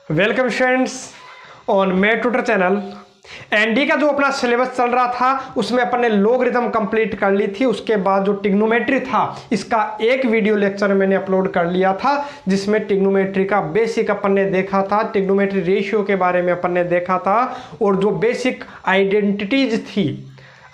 Welcome students on Med Tutor channel. ND का जो अपना सिलेबस चल रहा था उसमें अपन ने लॉगरिथम कंप्लीट कर ली थी। उसके बाद जो ट्रिग्नोमेट्री था इसका एक वीडियो लेक्चर मैंने अपलोड कर लिया था जिसमें ट्रिग्नोमेट्री का बेसिक अपन ने देखा था, ट्रिग्नोमेट्री रेशियो के बारे में अपन ने देखा था और जो बेसिक आइडेंटिटीज थी,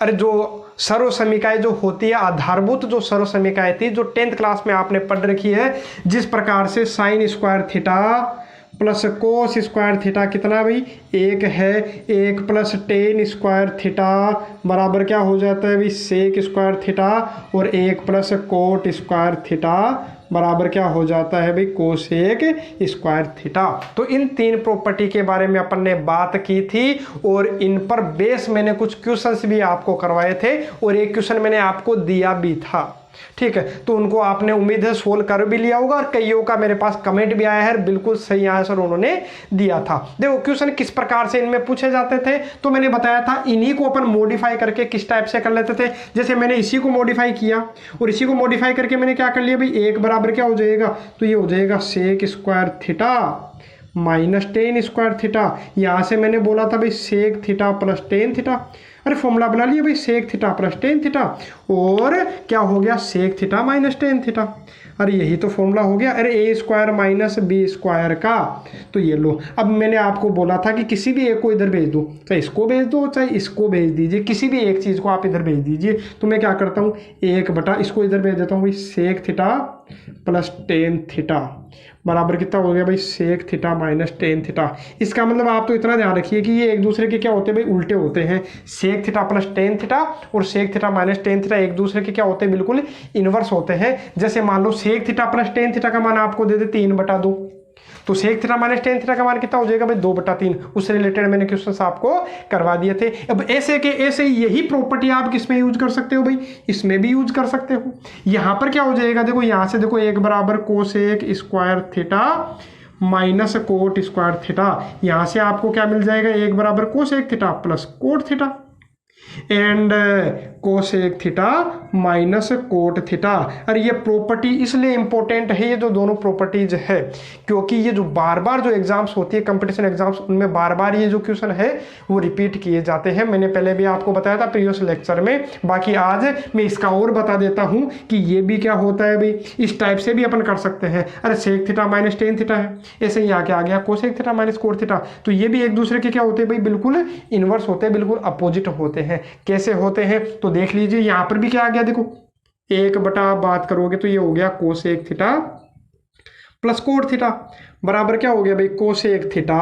अरे जो सर्व समीकाएं जो होती है, आधारभूत जो सर्व समीकाएं थी जो 10th क्लास में आपने पढ़ रखी है, जिस प्रकार से sine square theta plus cos square theta कितना भाई एक है, एक प्लस टेन स्क्वायर थीटा बराबर क्या हो जाता है भाई सेक स्क्वायर थीटा, और एक प्लस कोट स्क्वायर थीटा बराबर क्या हो जाता है भाई कोसेक स्क्वायर थीटा। तो इन तीन प्रॉपर्टी के बारे में अपन ने बात की थी और इन पर बेस मैंने कुछ क्वेश्चंस भी आपको करवाए थे और एक क्वेश्चन मैंने आपको दिया भी था, ठीक है। तो उनको आपने उम्मीद है सोल्व कर भी लिया होगा और कईयों का मेरे पास कमेंट भी आया है, बिल्कुल सही आंसर उन्होंने दिया था। देखो क्वेश्चन किस प्रकार से इनमें पूछे जाते थे तो मैंने बताया था इन्हीं को अपन मॉडिफाई करके किस टाइप से कर लेते थे। जैसे मैंने इसी को मॉडिफाई किया और इसी को मॉडिफाई करके मैंने क्या कर लिया भाई एक बराबर क्या हो जाएगा, तो ये हो जाएगा sec square theta minus tan square theta. यहां से मैंने बोला था भाई sec theta plus tan theta, अरे फॉर्मूला बना लिया भाई sec theta plus tan theta और क्या हो गया sec theta minus tan theta. अरे यही तो फॉर्मूला हो गया, अरे A square minus B square का। तो ये लो, अब मैंने आपको बोला था कि किसी भी एक को इधर भेज दो, चाहे इसको भेज दो चाहे इसको भेज दीजिए, किसी भी एक चीज़ को आप इधर भेज दीजिए। तो मैं क्या करता हूँ एक बटा इसको इधर भेज देता हूँ भाई sec theta plus tan theta बराबर कितना हो गया भाई sec theta minus tan theta. इसका मतलब आप तो इतना ध्यान रखिए कि ये एक दूसरे के क्या होते हैं भाई उल्टे होते हैं। Sec theta plus tan theta और sec theta minus tan theta एक दूसरे के क्या होते हैं बिल्कुल इनवर्स होते हैं। जैसे मान लो sec theta plus tan theta का मान आपको दे दे 3/2, तो sec theta minus tan theta का मान कितना हो जाएगा भाई 2/3। उससे रिलेटेड मैंने क्वेश्चंस आपको करवा दिए थे। अब ऐसे के ऐसे यही प्रॉपर्टी आप किसमें यूज कर सकते हो भाई, इसमें भी यूज कर सकते हो। यहां पर क्या हो जाएगा देखो, यहां से देखो एक बराबर cosec square theta minus coat square theta, यहां से आपको क्या मिल जाएगा एक बराबर cosec theta plus cot theta and cosec theta minus cot theta. अरे ये प्रॉपर्टी इसलिए इंपॉर्टेंट है, ये जो दोनों प्रॉपर्टीज है, क्योंकि ये जो बार बार जो एग्जाम्स होती है कंपटीशन एग्जाम्स उनमें बार बार ये जो क्वेश्चन है वो रिपीट किए जाते हैं। मैंने पहले भी आपको बताया था प्रीवियस लेक्चर में, बाकी आज मैं इसका और बता देता हूँ कि ये भी क्या होता है भाई, इस टाइप से भी अपन कर सकते हैं। अरे sec theta minus tan theta है, ऐसे ही आके आ गया cosec theta minus cot theta, तो ये भी एक दूसरे के क्या होते हैं भाई बिल्कुल इनवर्स होते हैं, बिल्कुल अपोजिट होते हैं। कैसे होते हैं तो देख लीजिए, यहां पर भी क्या आ गया देखो एक बटा बात करोगे तो ये हो गया cosec theta plus cot theta बराबर क्या हो गया भाई cosec theta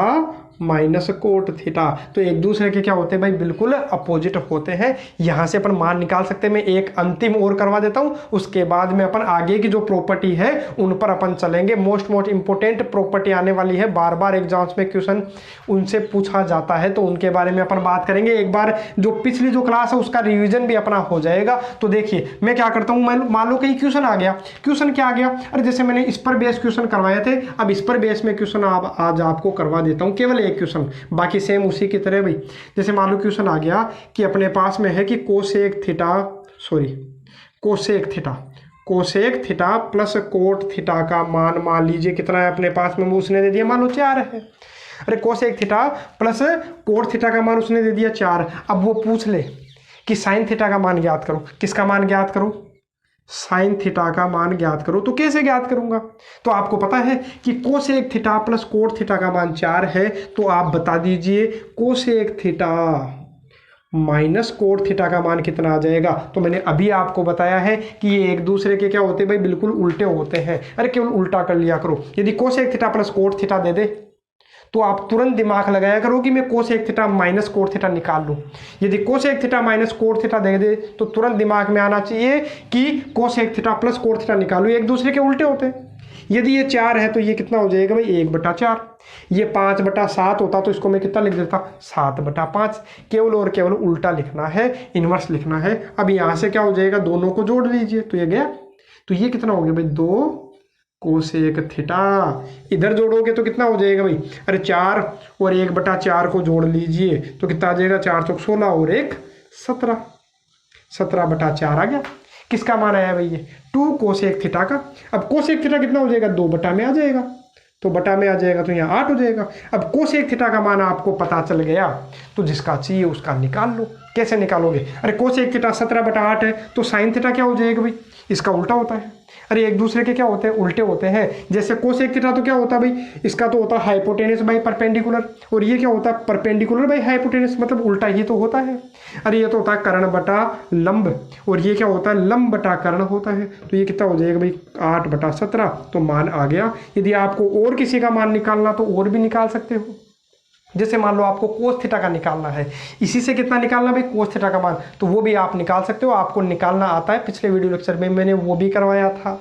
minus cot theta. तो एक दूसरे के क्या होते हैं भाई बिल्कुल अपोजिट होते हैं। यहां से अपन मान निकाल सकते हैं। मैं एक अंतिम और करवा देता हूं, उसके बाद में अपन आगे की जो प्रॉपर्टी है उन पर अपन चलेंगे। मोस्ट इंपोर्टेंट प्रॉपर्टी आने वाली है, बार बार एग्जाम्स में क्वेश्चन उनसे पूछा जाता है, तो उनके बारे में अपन बात करेंगे। एक बार जो पिछली जो क्लास है उसका रिविजन भी अपना हो जाएगा। तो देखिए मैं क्या करता हूं, मान लो कहीं क्वेश्चन आ गया, क्वेश्चन क्या आ गया, अरे जैसे मैंने इस पर बेस क्वेश्चन करवाए थे, अब इस पर बेस में क्वेश्चन आज आपको करवा देता हूं, केवल एक क्वेश्चन, बाकी सेम उसी की तरह भाई। जैसे मान लो क्वेश्चन आ गया कि अपने पास में है कि cosec theta plus cot theta का मान मान लीजिए कितना है अपने पास में, उसने दे दिया मान लो 4 है। अरे cosec theta plus cot theta का मान उसने दे दिया 4। अब वो पूछ ले कि साइन थीटा का मान ज्ञात करो। किसका मान ज्ञात करो, साइन थीटा का मान ज्ञात करो। तो कैसे ज्ञात करूंगा, तो आपको पता है कि cosec theta plus cot theta का मान 4 है, तो आप बता दीजिए cosec theta minus cot theta का मान कितना आ जाएगा। तो मैंने अभी आपको बताया है कि ये एक दूसरे के क्या होते हैं भाई बिल्कुल उल्टे होते हैं। अरे केवल उल्टा कर लिया करो, यदि cosec theta plus cot theta दे दे तो आप तुरंत दिमाग लगाया करो कि मैं cosec theta minus cot theta निकाल लूं। यदि cosec theta minus cot theta दे दे तो तुरंत दिमाग में आना चाहिए कि cosec theta plus cot theta निकालू, एक दूसरे के उल्टे होते हैं। यदि ये 4 है तो ये कितना हो जाएगा भाई 1/4। ये 5/7 होता तो इसको मैं कितना लिख देता 7/5। केवल और केवल उल्टा लिखना है, इनवर्स लिखना है। अब यहाँ से क्या हो जाएगा, दोनों को जोड़ लीजिए तो ये गया, तो ये कितना हो गया भाई 2 कोसेक थीटा। इधर जोड़ोगे तो कितना हो जाएगा भाई, अरे 4 और 1/4 को जोड़ लीजिए तो कितना आ जाएगा 4 चौक 16 और 1 17, 17/4 आ गया। किसका मान आया भाई ये 2 कोसेक थीटा का। अब कोसेक थीटा कितना हो जाएगा 2 बटा में आ जाएगा, तो बटा में आ जाएगा तो यहाँ 8 हो जाएगा। अब कोसेक थीटा का मान आपको पता चल गया तो जिसका चाहिए उसका निकाल लो। कैसे निकालोगे? अरे कोसेक थीटा 17/8 है तो साइन थीटा क्या हो जाएगा भाई? इसका उल्टा होता है। अरे एक दूसरे के क्या होते हैं? उल्टे होते हैं। जैसे कोसेक थीटा तो क्या होता है भाई? इसका तो होता है हाइपोटेनस बाई परपेंडिकुलर, और ये क्या होता है? परपेंडिकुलर बाई हाइपोटेनस, मतलब उल्टा ही तो होता है। अरे ये तो होता है कर्ण बटा लंब, और ये क्या होता है? लंब बटा कर्ण होता है। तो ये कितना हो जाएगा भाई? 8/17। तो मान आ गया। यदि आपको और किसी का मान निकालना तो और भी निकाल सकते हो। जैसे मान लो आपको कोस थीटा का निकालना है, इसी से कितना निकालना भाई? कोस थीटा का मान, तो वो भी आप निकाल सकते हो। आपको निकालना आता है, पिछले वीडियो लेक्चर में मैंने वो भी करवाया था।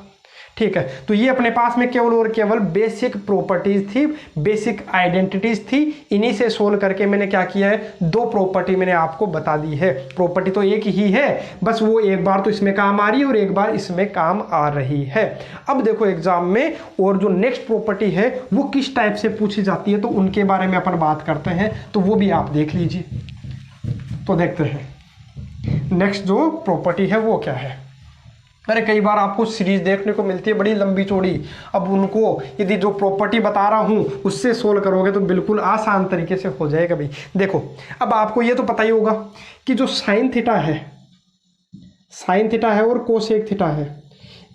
ठीक है, तो ये अपने पास में केवल और केवल बेसिक प्रॉपर्टीज थी, बेसिक आइडेंटिटीज थी। इन्हीं से सोल्व करके मैंने क्या किया है? 2 प्रॉपर्टी मैंने आपको बता दी है। प्रॉपर्टी तो एक ही है, बस वो एक बार तो इसमें काम आ रही है और एक बार इसमें काम आ रही है। अब देखो एग्जाम में और जो नेक्स्ट प्रॉपर्टी है वो किस टाइप से पूछी जाती है, तो उनके बारे में अपन बात करते हैं, तो वो भी आप देख लीजिए। तो देखते हैं नेक्स्ट जो प्रॉपर्टी है वो क्या है। अरे कई बार आपको सीरीज देखने को मिलती है बड़ी लंबी चौड़ी, अब उनको यदि जो प्रॉपर्टी बता रहा हूँ उससे सोल्व करोगे तो बिल्कुल आसान तरीके से हो जाएगा भाई। देखो अब आपको ये तो पता ही होगा कि जो साइन थीटा है और कोसेक थीटा है,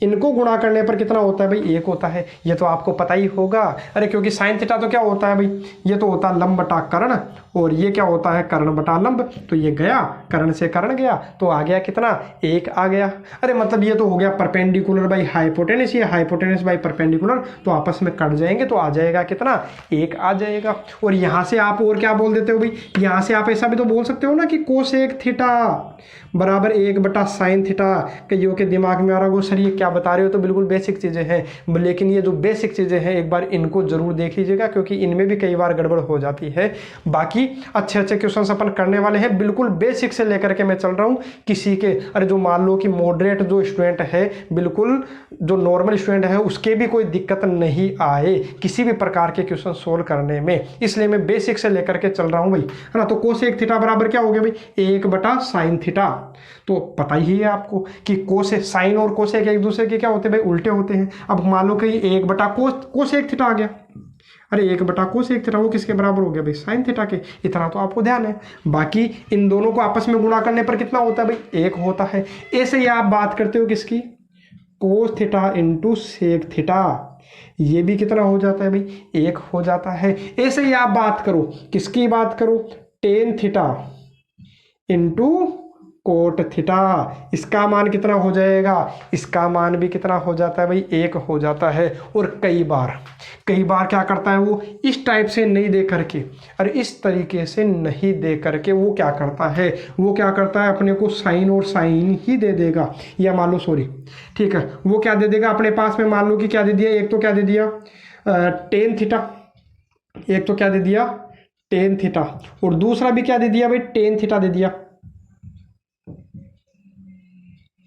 इनको गुणा करने पर कितना होता है भाई? 1 होता है। ये तो आपको पता ही होगा। अरे क्योंकि साइन थीटा तो क्या होता है भाई? ये तो होता है लंब बटा कर्ण, और ये क्या होता है? कर्ण बटा लंब। तो ये गया, कर्ण से कर्ण गया, तो आ गया कितना? 1 आ गया। अरे मतलब ये तो हो गया परपेंडिकुलर बाई हाइपोटेनस, ये हाइपोटेनस बाई परपेंडिकुलर, तो आपस में कट जाएंगे तो आ जाएगा कितना? 1 आ जाएगा। और यहाँ से आप और क्या बोल देते हो भाई? यहाँ से आप ऐसा भी तो बोल सकते हो ना कि कोसेक थीटा बराबर 1/साइन थीटा। कईयों के दिमाग में आ रहा हो सर ये क्या बता रहे हो? तो बिल्कुल बेसिक चीज़ें हैं, लेकिन ये जो बेसिक चीज़ें हैं एक बार इनको जरूर देख लीजिएगा, क्योंकि इनमें भी कई बार गड़बड़ हो जाती है। बाकी अच्छे अच्छे क्वेश्चन अपन करने वाले हैं, बिल्कुल बेसिक से लेकर के मैं चल रहा हूँ। किसी के अरे जो मान लो कि मॉडरेट जो स्टूडेंट है, बिल्कुल जो नॉर्मल स्टूडेंट है, उसके भी कोई दिक्कत नहीं आए किसी भी प्रकार के क्वेश्चन सोल्व करने में, इसलिए मैं बेसिक से लेकर के चल रहा हूँ भाई, है ना। तो कोसेक थीटा बराबर क्या हो गया भाई? 1/साइन थीटा। तो पता ही है आपको कि कोसे साइन और कोसेक एक दूसरे के क्या होते हैं भाई? उल्टे होते हैं। अब मान लो कि 1/कोसेक थीटा आ गया। अरे 1/कोसेक थीटा वो किसके बराबर हो गया भाई? साइन थीटा के। इतना तो आपको ध्यान है। बाकी इन दोनों को आपस में गुणा करने पर कितना होता है भाई? 1 होता है। ऐसे ही आप बात करते हो किसकी? Cos theta into sec theta, ये भी कितना हो जाता है भाई? 1 हो जाता है। ऐसे ही आप बात करो किसकी बात करो? Tan theta into cot theta, इसका मान कितना हो जाएगा? इसका मान भी कितना हो जाता है भाई? 1 हो जाता है। और कई बार क्या करता है वो? इस टाइप से नहीं दे करके, अरे इस तरीके से नहीं दे करके वो क्या करता है? वो क्या करता है? अपने को साइन और साइन ही दे देगा, या मान लो सॉरी ठीक है, वो क्या दे देगा अपने पास में? मान लो कि क्या दे दिया? एक तो क्या दे दिया? टेन थीटा, एक तो क्या दे दिया? टेन थीटा, और दूसरा भी क्या दे दिया भाई? टेन थीटा दे दिया।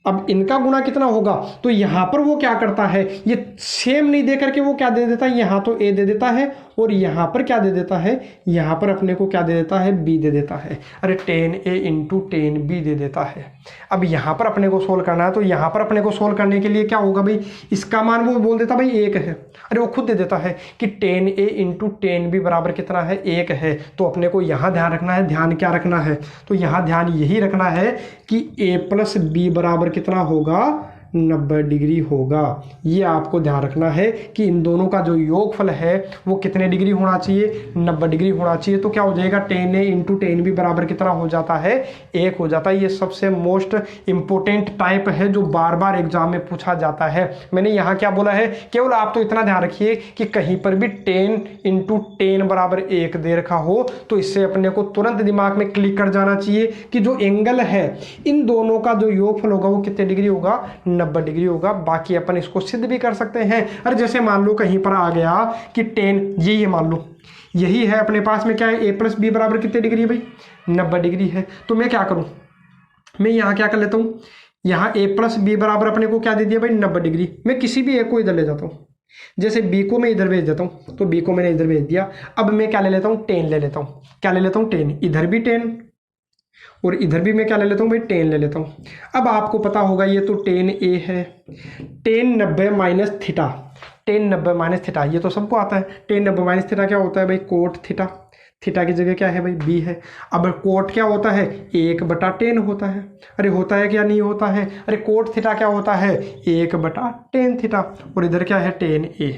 अब इनका गुणा कितना होगा? तो यहां पर वो क्या करता है? ये सेम नहीं दे करके वो क्या दे देता है? यहां तो ए दे देता है, और यहां पर क्या दे देता है? यहां पर अपने को क्या दे देता है? बी दे देता है। अरे 10a इंटू 10b दे देता है। अब यहां पर अपने को सोल्व करना है, तो यहां पर अपने को सोल्व करने के लिए क्या होगा भाई? इसका मान वो बोल देता भाई 1 है। अरे वो खुद दे देता है कि 10a इंटू 10b बराबर कितना है? 1 है। तो अपने को यहां ध्यान रखना है। ध्यान क्या रखना है? तो यहां ध्यान यही रखना है कि a प्लस बी बराबर कितना होगा? 90 डिग्री होगा। ये आपको ध्यान रखना है कि इन दोनों का जो योगफल है वो कितने डिग्री होना चाहिए? 90 डिग्री होना चाहिए। तो क्या हो जाएगा? 10a इंटू 10b बराबर कितना हो जाता है? 1 हो जाता है। ये सबसे मोस्ट इंपोर्टेंट टाइप है जो बार बार एग्जाम में पूछा जाता है। मैंने यहाँ क्या बोला है? केवल आप तो इतना ध्यान रखिए कि कहीं पर भी 10 इंटू 10 बराबर 1 दे रखा हो तो इससे अपने को तुरंत दिमाग में क्लिक कर जाना चाहिए कि जो एंगल है इन दोनों का जो योगफल होगा वो कितने डिग्री होगा? 90 डिग्री होगा। बाकी अपन इसको सिद्ध भी कर सकते हैं। अरे जैसे मान लो कहीं पर आ गया कि 10, ये मान लो यही है अपने पास में क्या है? a प्लस बी बराबर कितने डिग्री है भाई? 90 डिग्री है। तो मैं क्या करूं? मैं यहाँ क्या कर लेता हूं? यहाँ a प्लस बी बराबर अपने को क्या दे दिया भाई? 90 डिग्री। मैं किसी भी एक को इधर ले जाता हूँ। जैसे b को मैं इधर भेज देता हूँ, तो b को मैंने इधर भेज दिया। अब मैं क्या ले लेता हूँ? 10 ले लेता हूँ। क्या ले लेता हूँ? 10। इधर भी 10 और इधर भी मैं क्या ले लेता हूँ भाई? 10 ले लेता हूँ। अब आपको पता होगा ये तो 10a है। 10 90 minus theta, tan 90 minus theta, ये तो सबको आता है। टेन 90 माइनस थीटा क्या होता है भाई, कोट थीटा। थीटा की जगह क्या है भाई, बी है। अब कोट क्या होता है, 1/10 होता है। अरे होता है क्या, नहीं होता है। अरे कोट थीटा क्या होता है, 1/10 थीटा। और इधर क्या है, 10a।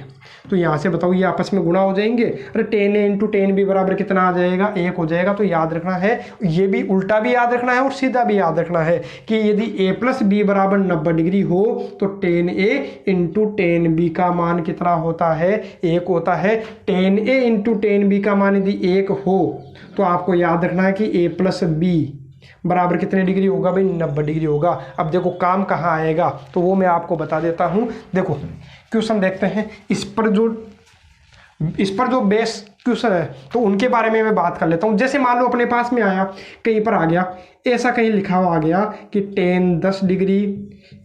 तो यहाँ से बताओ ये आपस में गुणा हो जाएंगे। अरे 10a इंटू 10b बराबर कितना आ जाएगा, 1 हो जाएगा। तो याद रखना है, ये भी उल्टा भी याद रखना है और सीधा भी याद रखना है कि यदि a प्लस बी बराबर 90 डिग्री हो तो 10a इंटू 10b का मान कितना होता है, 1 होता है। 10a इंटू 10b का मान यदि 1 हो तो आपको याद रखना है कि a प्लस बी बराबर कितने डिग्री होगा भाई, 90 डिग्री होगा। अब देखो काम कहाँ आएगा, तो वो मैं आपको बता देता हूँ। देखो क्वेश्चन देखते हैं, इस पर जो बेस क्वेश्चन है तो उनके बारे में मैं बात कर लेता हूँ। जैसे मान लो अपने पास में आया, कहीं पर आ गया, ऐसा कहीं लिखा हुआ आ गया कि 10 10 डिग्री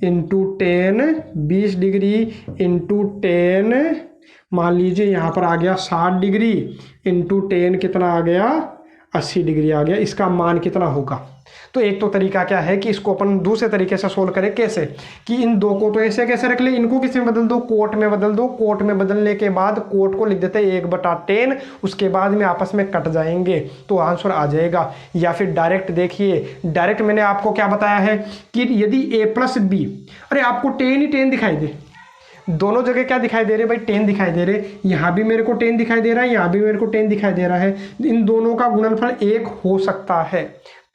इंटू 10 20 डिग्री इंटू 10 मान लीजिए यहाँ पर आ गया 60 डिग्री इंटू 10 कितना आ गया, 80 डिग्री आ गया। इसका मान कितना होगा। तो एक तो तरीका क्या है कि इसको अपन दूसरे तरीके से सोल्व करें। कैसे कि इन दो को तो ऐसे कैसे रख ले, इनको किस में बदल दो, कोट में बदल दो। कोट में बदलने के बाद कोट को लिख देते हैं 1/10, उसके बाद में आपस में कट जाएंगे तो आंसर आ जाएगा। या फिर डायरेक्ट देखिए, डायरेक्ट मैंने आपको क्या बताया है कि यदि a प्लस बी, अरे आपको 10 ही 10 दिखाई दे, दोनों जगह क्या दिखाई दे रहे भाई, 10 दिखाई दे रहे। यहाँ भी मेरे को 10 दिखाई दे रहा है, यहाँ भी मेरे को 10 दिखाई दे रहा है। इन दोनों का गुणनफल 1 हो सकता है।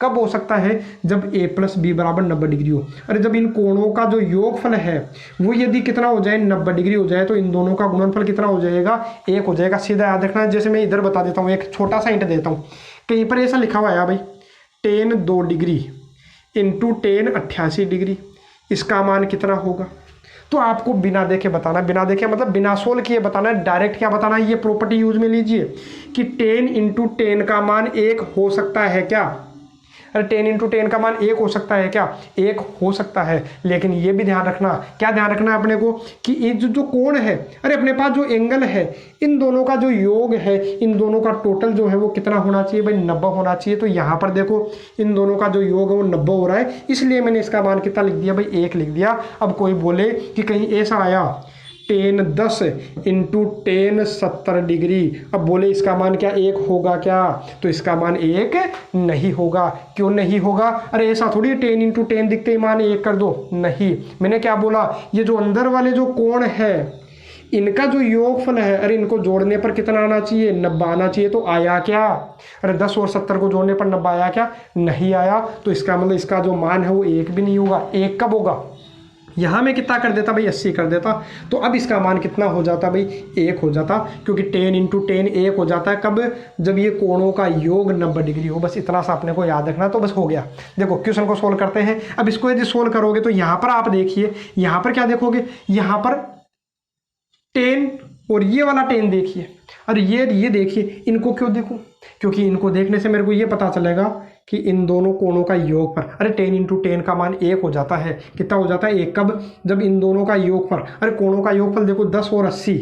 कब हो सकता है, जब a प्लस बी बराबर 90 डिग्री हो। अरे जब इन कोणों का जो योगफल है वो यदि कितना हो जाए, 90 डिग्री हो जाए, तो इन दोनों का गुणनफल कितना हो जाएगा, 1 हो जाएगा। सीधा याद रखना है। जैसे मैं इधर बता देता हूँ, एक छोटा सा हिंट देता हूँ। कहीं पर ऐसा लिखा हुआ है भाई 10 2 डिग्री इंटू 10 88 डिग्री, इसका मान कितना होगा। तो आपको बिना देखे बताना, बिना देखे मतलब बिना सोल्व किए बताना है। डायरेक्ट क्या बताना है, ये प्रॉपर्टी यूज में लीजिए कि 10 इंटू 10 का मान 1 हो सकता है क्या। अरे 10 इंटू 10 का मान 1 हो सकता है क्या, 1 हो सकता है। लेकिन ये भी ध्यान रखना, क्या ध्यान रखना है अपने को कि ये जो कोण है, अरे अपने पास जो एंगल है, इन दोनों का जो योग है, इन दोनों का टोटल जो है वो कितना होना चाहिए भाई, 90 होना चाहिए। तो यहाँ पर देखो इन दोनों का जो योग है वो 90 हो रहा है, इसलिए मैंने इसका मान कितना लिख दिया भाई, 1 लिख दिया। अब कोई बोले कि कहीं ऐसा आया 10 10 इंटू 10 70 डिग्री, अब बोले इसका मान क्या 1 होगा क्या, तो इसका मान 1 नहीं होगा। क्यों नहीं होगा, अरे ऐसा थोड़ी 10 इंटू 10 दिखते ही मान 1 कर दो, नहीं। मैंने क्या बोला, ये जो अंदर वाले जो कोण है इनका जो योगफल है, अरे इनको जोड़ने पर कितना आना चाहिए, 90 आना चाहिए। तो आया क्या, अरे 10 और 70 को जोड़ने पर 90 आया क्या, नहीं आया। तो इसका मतलब इसका जो मान है वो 1 भी नहीं होगा। 1 कब होगा, यहाँ मैं कितना कर देता भाई, 80 कर देता। तो अब इसका मान कितना हो जाता भाई, 1 हो जाता, क्योंकि 10 इंटू 10 1 हो जाता है। कब, जब ये कोणों का योग 90 डिग्री हो। बस इतना सा अपने को याद रखना, तो बस हो गया। देखो क्वेश्चन को सोल्व करते हैं। अब इसको यदि सोल्व करोगे तो यहाँ पर आप देखिए, यहाँ पर क्या देखोगे, यहाँ पर 10 और ये वाला 10 देखिए, अरे ये देखिए। इनको क्यों देखूं, क्योंकि इनको देखने से मेरे को ये पता चलेगा कि इन दोनों कोणों का योग पर, अरे 10 इंटू 10 का मान 1 हो जाता है। कितना हो जाता है, 1 कब, जब इन दोनों का योग पर, अरे कोणों का योगफल देखो 10 और 80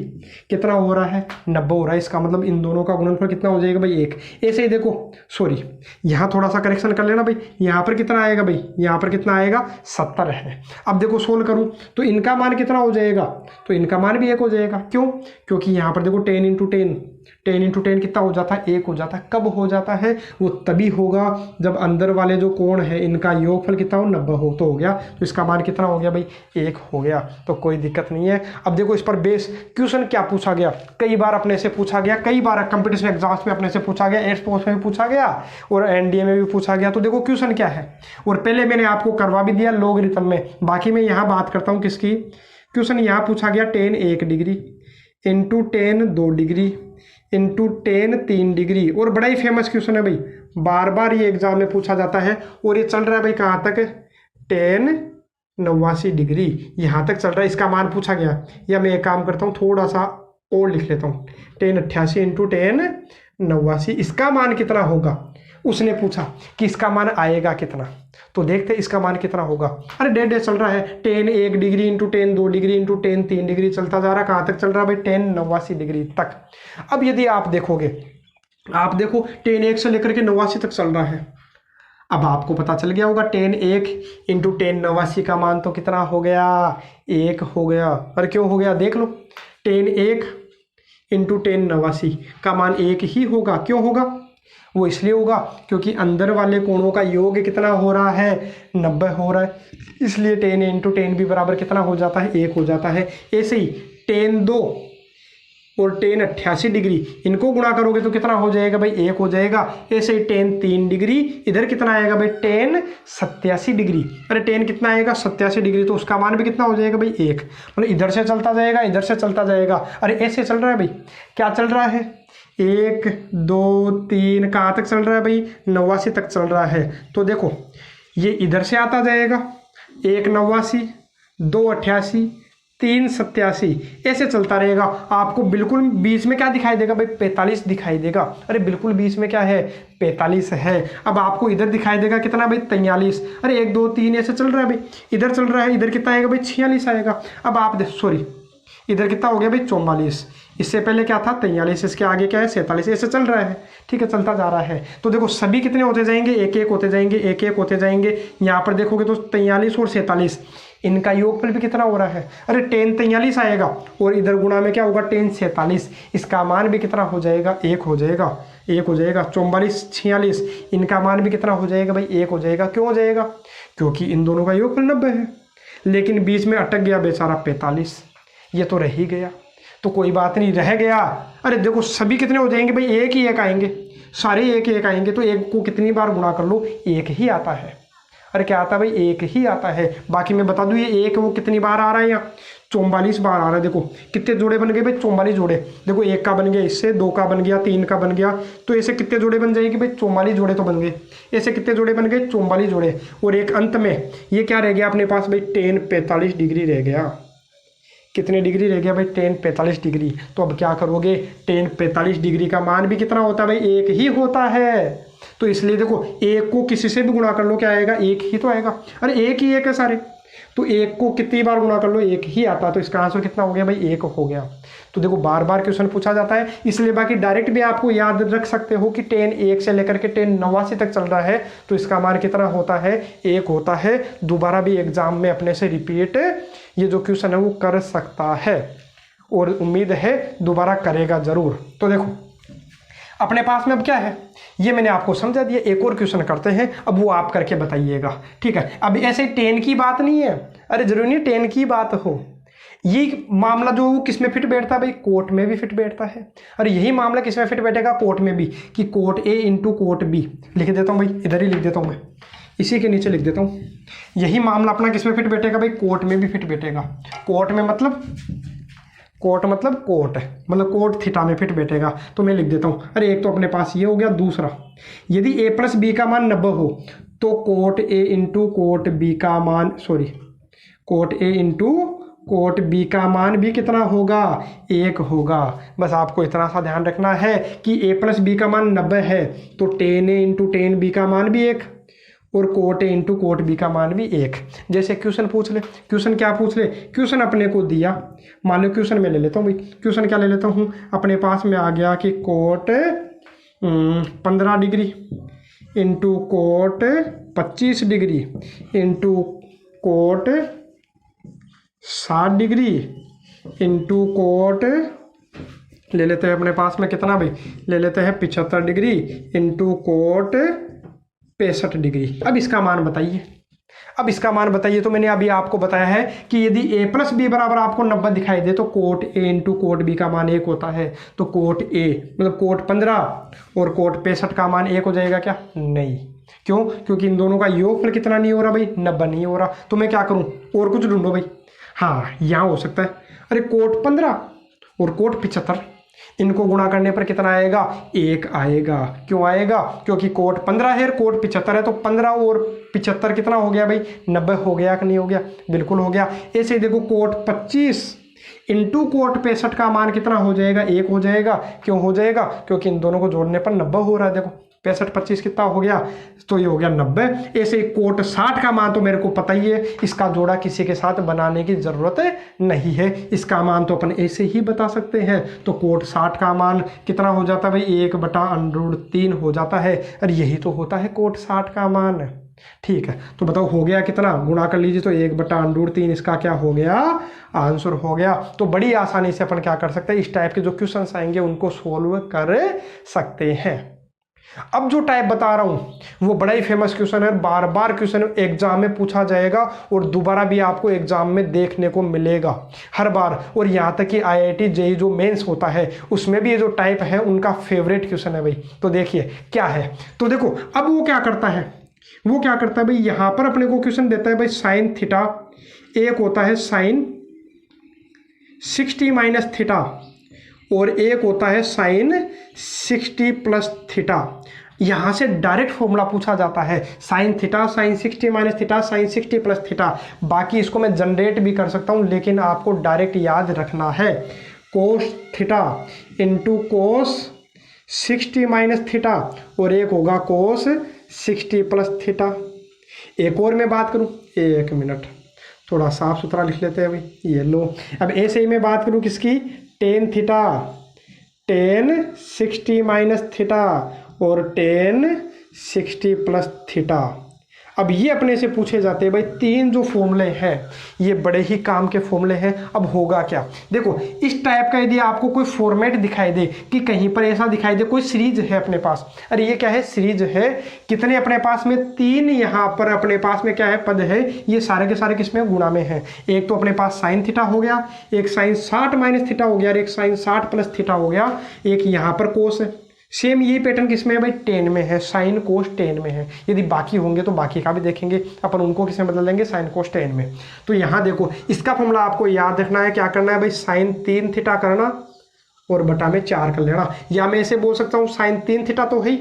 कितना हो रहा है, 90 हो रहा है। इसका मतलब इन दोनों का गुणनफल कितना हो जाएगा भाई, 1। ऐसे ही देखो, सॉरी यहाँ थोड़ा सा करेक्शन कर लेना भाई, यहाँ पर कितना आएगा भाई, यहाँ पर कितना आएगा, 70 है। अब देखो सोल्व करूँ तो इनका मान कितना हो जाएगा, तो इनका मान भी 1 हो जाएगा। क्यों, क्योंकि यहाँ पर देखो 10 इंटू 10 कितना हो जाता है, 1 हो जाता है। कब हो जाता है, वो तभी होगा जब अंदर वाले जो कोण है इनका योगफल कितना हो, 90 हो। तो हो गया, तो इसका मान कितना हो गया भाई, 1 हो गया। तो कोई दिक्कत नहीं है। अब देखो इस पर बेस क्वेश्चन क्या पूछा गया, कई बार अपने से पूछा गया, कई बार कंपटीशन एग्जाम्स में अपने से पूछा गया, एयरफोर्स में भी पूछा गया और एनडीए में भी पूछा गया। तो देखो क्वेश्चन क्या है, और पहले मैंने आपको करवा भी दिया लोगरिथम में। बाकी मैं यहाँ बात करता हूँ किसकी, क्वेश्चन यहाँ पूछा गया 10 1 degree into 10 2 degree into 10 3 degree. और बड़ा ही फेमस क्वेश्चन है भाई, बार बार ये एग्जाम में पूछा जाता है। और ये चल रहा है भाई कहाँ तक, 10 89 डिग्री यहाँ तक चल रहा है। इसका मान पूछा गया, या मैं एक काम करता हूँ थोड़ा सा और लिख लेता हूँ, 10 88 इंटू 10 89, इसका मान कितना होगा। उसने पूछा कि इसका मान आएगा कितना, तो देखते इसका मान कितना होगा। अरे डेढ़ चल रहा है, 10 1 degree into 10 2 degree into 10 3 degree चलता जा रहा है। कहाँ तक चल रहा है भाई, 10 89 डिग्री तक। अब यदि आप देखोगे, आप देखो 10 1 से लेकर के 89 तक चल रहा है। अब आपको पता चल गया होगा 10 1 इंटू 10 89 का मान तो कितना हो गया, 1 हो गया। और क्यों हो गया देख लो, टेन 1 इंटू टेन 89 का मान 1 ही होगा। क्यों होगा? वो इसलिए होगा क्योंकि अंदर वाले कोणों का योग कितना हो रहा है, 90 हो रहा है, इसलिए टेन इंटू टेन भी बराबर कितना हो जाता है, 1 हो जाता है। ऐसे ही टेन 2 और टेन 88 डिग्री, इनको गुणा करोगे तो कितना हो जाएगा भाई, 1 हो जाएगा। ऐसे ही टेन 3 डिग्री, इधर कितना आएगा भाई, टेन 87 डिग्री। अरे टेन कितना आएगा, 87 डिग्री, तो उसका मान भी कितना हो जाएगा भाई, 1। मतलब इधर से चलता जाएगा, इधर से चलता जाएगा। अरे ऐसे चल रहा है भाई, क्या चल रहा है, 1 2 3 कहाँ तक चल रहा है भाई, 89 तक चल रहा है। तो देखो ये इधर से आता जाएगा, 1 89, 2 88, 3 87, ऐसे चलता रहेगा। आपको बिल्कुल बीच में क्या दिखाई देगा भाई, 45 दिखाई देगा। अरे बिल्कुल बीच में क्या है, 45 है। अब आपको इधर दिखाई देगा कितना भाई, 43। अरे 1 2 3 ऐसे चल रहा है भाई, इधर चल रहा है, इधर कितना आएगा भाई, 46 आएगा। अब आप सॉरी इधर कितना हो गया भाई, 44। इससे पहले क्या था, 43, इसके आगे क्या है, 47, ऐसे चल रहा है। ठीक है, चलता जा रहा है। तो देखो सभी कितने होते जाएंगे, 1 1 होते जाएंगे, 1 1 होते जाएंगे। यहाँ पर देखोगे तो 43 और 47, इनका योगफल भी कितना हो रहा है, अरे टेन 43 आएगा और इधर गुणा में क्या होगा, टेन 47, इसका मान भी कितना हो जाएगा, 1 हो जाएगा, 1 हो जाएगा। 44 46, इनका मान भी कितना हो जाएगा भाई, 1 हो जाएगा। क्यों हो जाएगा, क्योंकि इन दोनों का योगफल 90 है। लेकिन बीच में अटक गया बेचारा 45, ये तो रह ही गया। तो कोई बात नहीं, रह गया। अरे देखो सभी कितने हो जाएंगे भाई, 1 ही 1 आएंगे, सारे 1 1 आएंगे। तो 1 को कितनी बार गुणा कर लो, 1 ही आता है। अरे क्या आता है भाई, 1 ही आता है। बाकी मैं बता दूं ये 1 वो कितनी बार आ रहा है, यहाँ 44 बार आ रहा है। देखो कितने जोड़े बन गए भाई, 44 जोड़े। देखो 1 का बन गया, इससे 2 का बन गया, 3 का बन गया, तो ऐसे कितने जोड़े बन जाएंगे भाई, 44 जोड़े तो बन गए। ऐसे कितने जोड़े बन गए, 44 जोड़े। और एक अंत में ये क्या रह गया अपने पास भाई, टेन 45 डिग्री रह गया। कितने डिग्री रह गया भाई, टेन 45 डिग्री। तो अब क्या करोगे, टेन 45 डिग्री का मान भी कितना होता है भाई, 1 ही होता है। तो इसलिए देखो 1 को किसी से भी गुणा कर लो, क्या आएगा, 1 ही तो आएगा। अरे 1 ही 1 है सारे, तो 1 को कितनी बार गुणा कर लो, 1 ही आता। तो इसका आंसर कितना हो गया भाई, 1 हो गया। तो देखो बार बार क्वेश्चन पूछा जाता है, इसलिए बाकी डायरेक्ट भी आपको याद रख सकते हो कि टेन 1 से लेकर के टेन 89 तक चल रहा है, तो इसका मान कितना होता है, 1 होता है। दोबारा भी एग्जाम में अपने से रिपीट ये जो क्वेश्चन है वो कर सकता है, और उम्मीद है दोबारा करेगा जरूर। तो देखो अपने पास में अब क्या है, ये मैंने आपको समझा दिया। एक और क्वेश्चन करते हैं, अब वो आप करके बताइएगा। ठीक है, अब ऐसे 10 की बात नहीं है, अरे जरूरी नहीं 10 की बात हो। ये मामला जो किस में फिट बैठता है भाई, कोर्ट में भी फिट बैठता है। और यही मामला किस में फिट बैठेगा, कोर्ट में भी, कि कोर्ट ए इंटू कोर्ट बी। लिख देता हूँ भाई, इधर ही लिख देता हूँ मैं, इसी के नीचे लिख देता हूँ। यही मामला अपना किस में फिट बैठेगा भाई, कोर्ट में भी फिट बैठेगा। कोर्ट में मतलब कोर्ट मतलब कोर्ट थीटा में फिट बैठेगा। तो मैं लिख देता हूँ, अरे एक तो अपने पास ये हो गया। दूसरा, यदि a प्लस बी का मान 90 हो तो cot A into cot B का मान, cot A into cot B का मान भी कितना होगा, 1 होगा। बस आपको इतना सा ध्यान रखना है कि a प्लस बी का मान 90 है तो tan A into tan B का मान भी 1 और cot A into cot B का मान भी 1। जैसे क्वेश्चन पूछ ले, क्वेश्चन क्या पूछ ले, क्वेश्चन अपने को दिया, मान लो क्वेश्चन में ले लेता हूँ भाई। क्वेश्चन क्या ले लेता हूँ, अपने पास में आ गया कि cot 15 degree into cot 25 degree into cot 60 degree into cot ले लेते हैं अपने पास में कितना भाई, ले लेते हैं 75 डिग्री इंटू कोट 65 डिग्री। अब इसका मान बताइए। तो मैंने अभी आपको बताया है कि यदि a प्लस बी बराबर आपको 90 दिखाई दे तो cot A into cot B का मान 1 होता है। तो कोट ए मतलब कोट 15 और कोट 65 का मान 1 हो जाएगा क्या, नहीं। क्यों, क्योंकि इन दोनों का योगफल कितना नहीं हो रहा भाई, 90 नहीं हो रहा। तो मैं क्या करूं, और कुछ ढूंढो भाई। हाँ यहाँ हो सकता है, अरे कोट 15 और कोट 75, इनको गुणा करने पर कितना आएगा, 1 आएगा। क्यों आएगा, क्योंकि कोट 15 है, कोट 75 है, तो 15 और 75 कितना हो गया भाई, 90 हो गया कि नहीं हो गया, बिल्कुल हो गया। ऐसे ही देखो कोट 25 इंटू कोट 65 का मान कितना हो जाएगा, 1 हो जाएगा। क्यों हो जाएगा, क्योंकि इन दोनों को जोड़ने पर 90 हो रहा है। देखो 65 25 कितना हो गया, तो ये हो गया 90। ऐसे ही कोट 60 का मान तो मेरे को पता ही है, इसका जोड़ा किसी के साथ बनाने की ज़रूरत नहीं है, इसका मान तो अपन ऐसे ही बता सकते हैं। तो कोट 60 का मान कितना हो जाता है भाई, 1/√3 हो जाता है। और यही तो होता है कोट 60 का मान। ठीक है, तो बताओ हो गया कितना, गुणा कर लीजिए, तो 1/√3 इसका क्या हो गया, आंसर हो गया। तो बड़ी आसानी से अपन क्या कर सकते हैं, इस टाइप के जो क्वेश्चंस आएंगे उनको सोल्व कर सकते हैं। अब जो टाइप बता रहा हूं वो बड़ा ही फेमस क्वेश्चन है, बार बार क्वेश्चन एग्जाम में पूछा जाएगा और दोबारा भी आपको एग्जाम में देखने को मिलेगा हर बार। और यहाँ तक कि IIT JEE जो मेंस होता है उसमें भी ये जो टाइप है उनका फेवरेट क्वेश्चन है भाई। तो देखिए क्या है, तो देखो अब वो क्या करता है, वो क्या करता है भाई, यहाँ पर अपने को क्वेश्चन देता है भाई साइन थीटा, एक होता है साइन 60 माइनस थीटा और एक होता है साइन 60 प्लस थीटा। यहाँ से डायरेक्ट फॉर्मूला पूछा जाता है, sine theta sine 60 minus theta sign 60 plus theta. बाकी इसको मैं जनरेट भी कर सकता हूँ, लेकिन आपको डायरेक्ट याद रखना है कोस theta into cos 60 minus theta और एक होगा कोस 60 प्लस थीटा। एक और मैं बात करूँ, एक मिनट थोड़ा साफ सुथरा लिख लेते हैं भाई, ये लो। अब ऐसे ही मैं बात करूँ किसकी, tan theta, ten 60 minus theta और टेन 60 प्लस थीटा। अब ये अपने से पूछे जाते हैं भाई, तीन जो फॉर्मूले हैं ये बड़े ही काम के फॉर्मूले हैं। अब होगा क्या, देखो इस टाइप का यदि आपको कोई फॉर्मेट दिखाई दे कि कहीं पर ऐसा दिखाई दे कोई सीरीज है अपने पास, अरे ये क्या है, सीरीज है, कितने अपने पास में, तीन यहाँ पर अपने पास में क्या है, पद है, ये सारे के सारे किसमें, गुणा में है। एक तो अपने पास साइन थीटा हो गया, एक साइन 60 माइनस थीटा हो गया और एक साइन 60 प्लस थीटा हो गया, एक यहाँ पर कोस है। सेम यही पैटर्न किसमें है भाई, टेन में है, साइन कोस टेन में है। यदि बाकी होंगे तो बाकी का भी देखेंगे अपन, उनको किसमें बदल लेंगे, साइन कोस टेन में। तो यहाँ देखो इसका फॉर्मूला आपको याद रखना है, क्या करना है भाई, साइन 3 थीटा करना और बटा में 4 कर लेना। या मैं ऐसे बोल सकता हूँ साइन 3 थीटा तो है,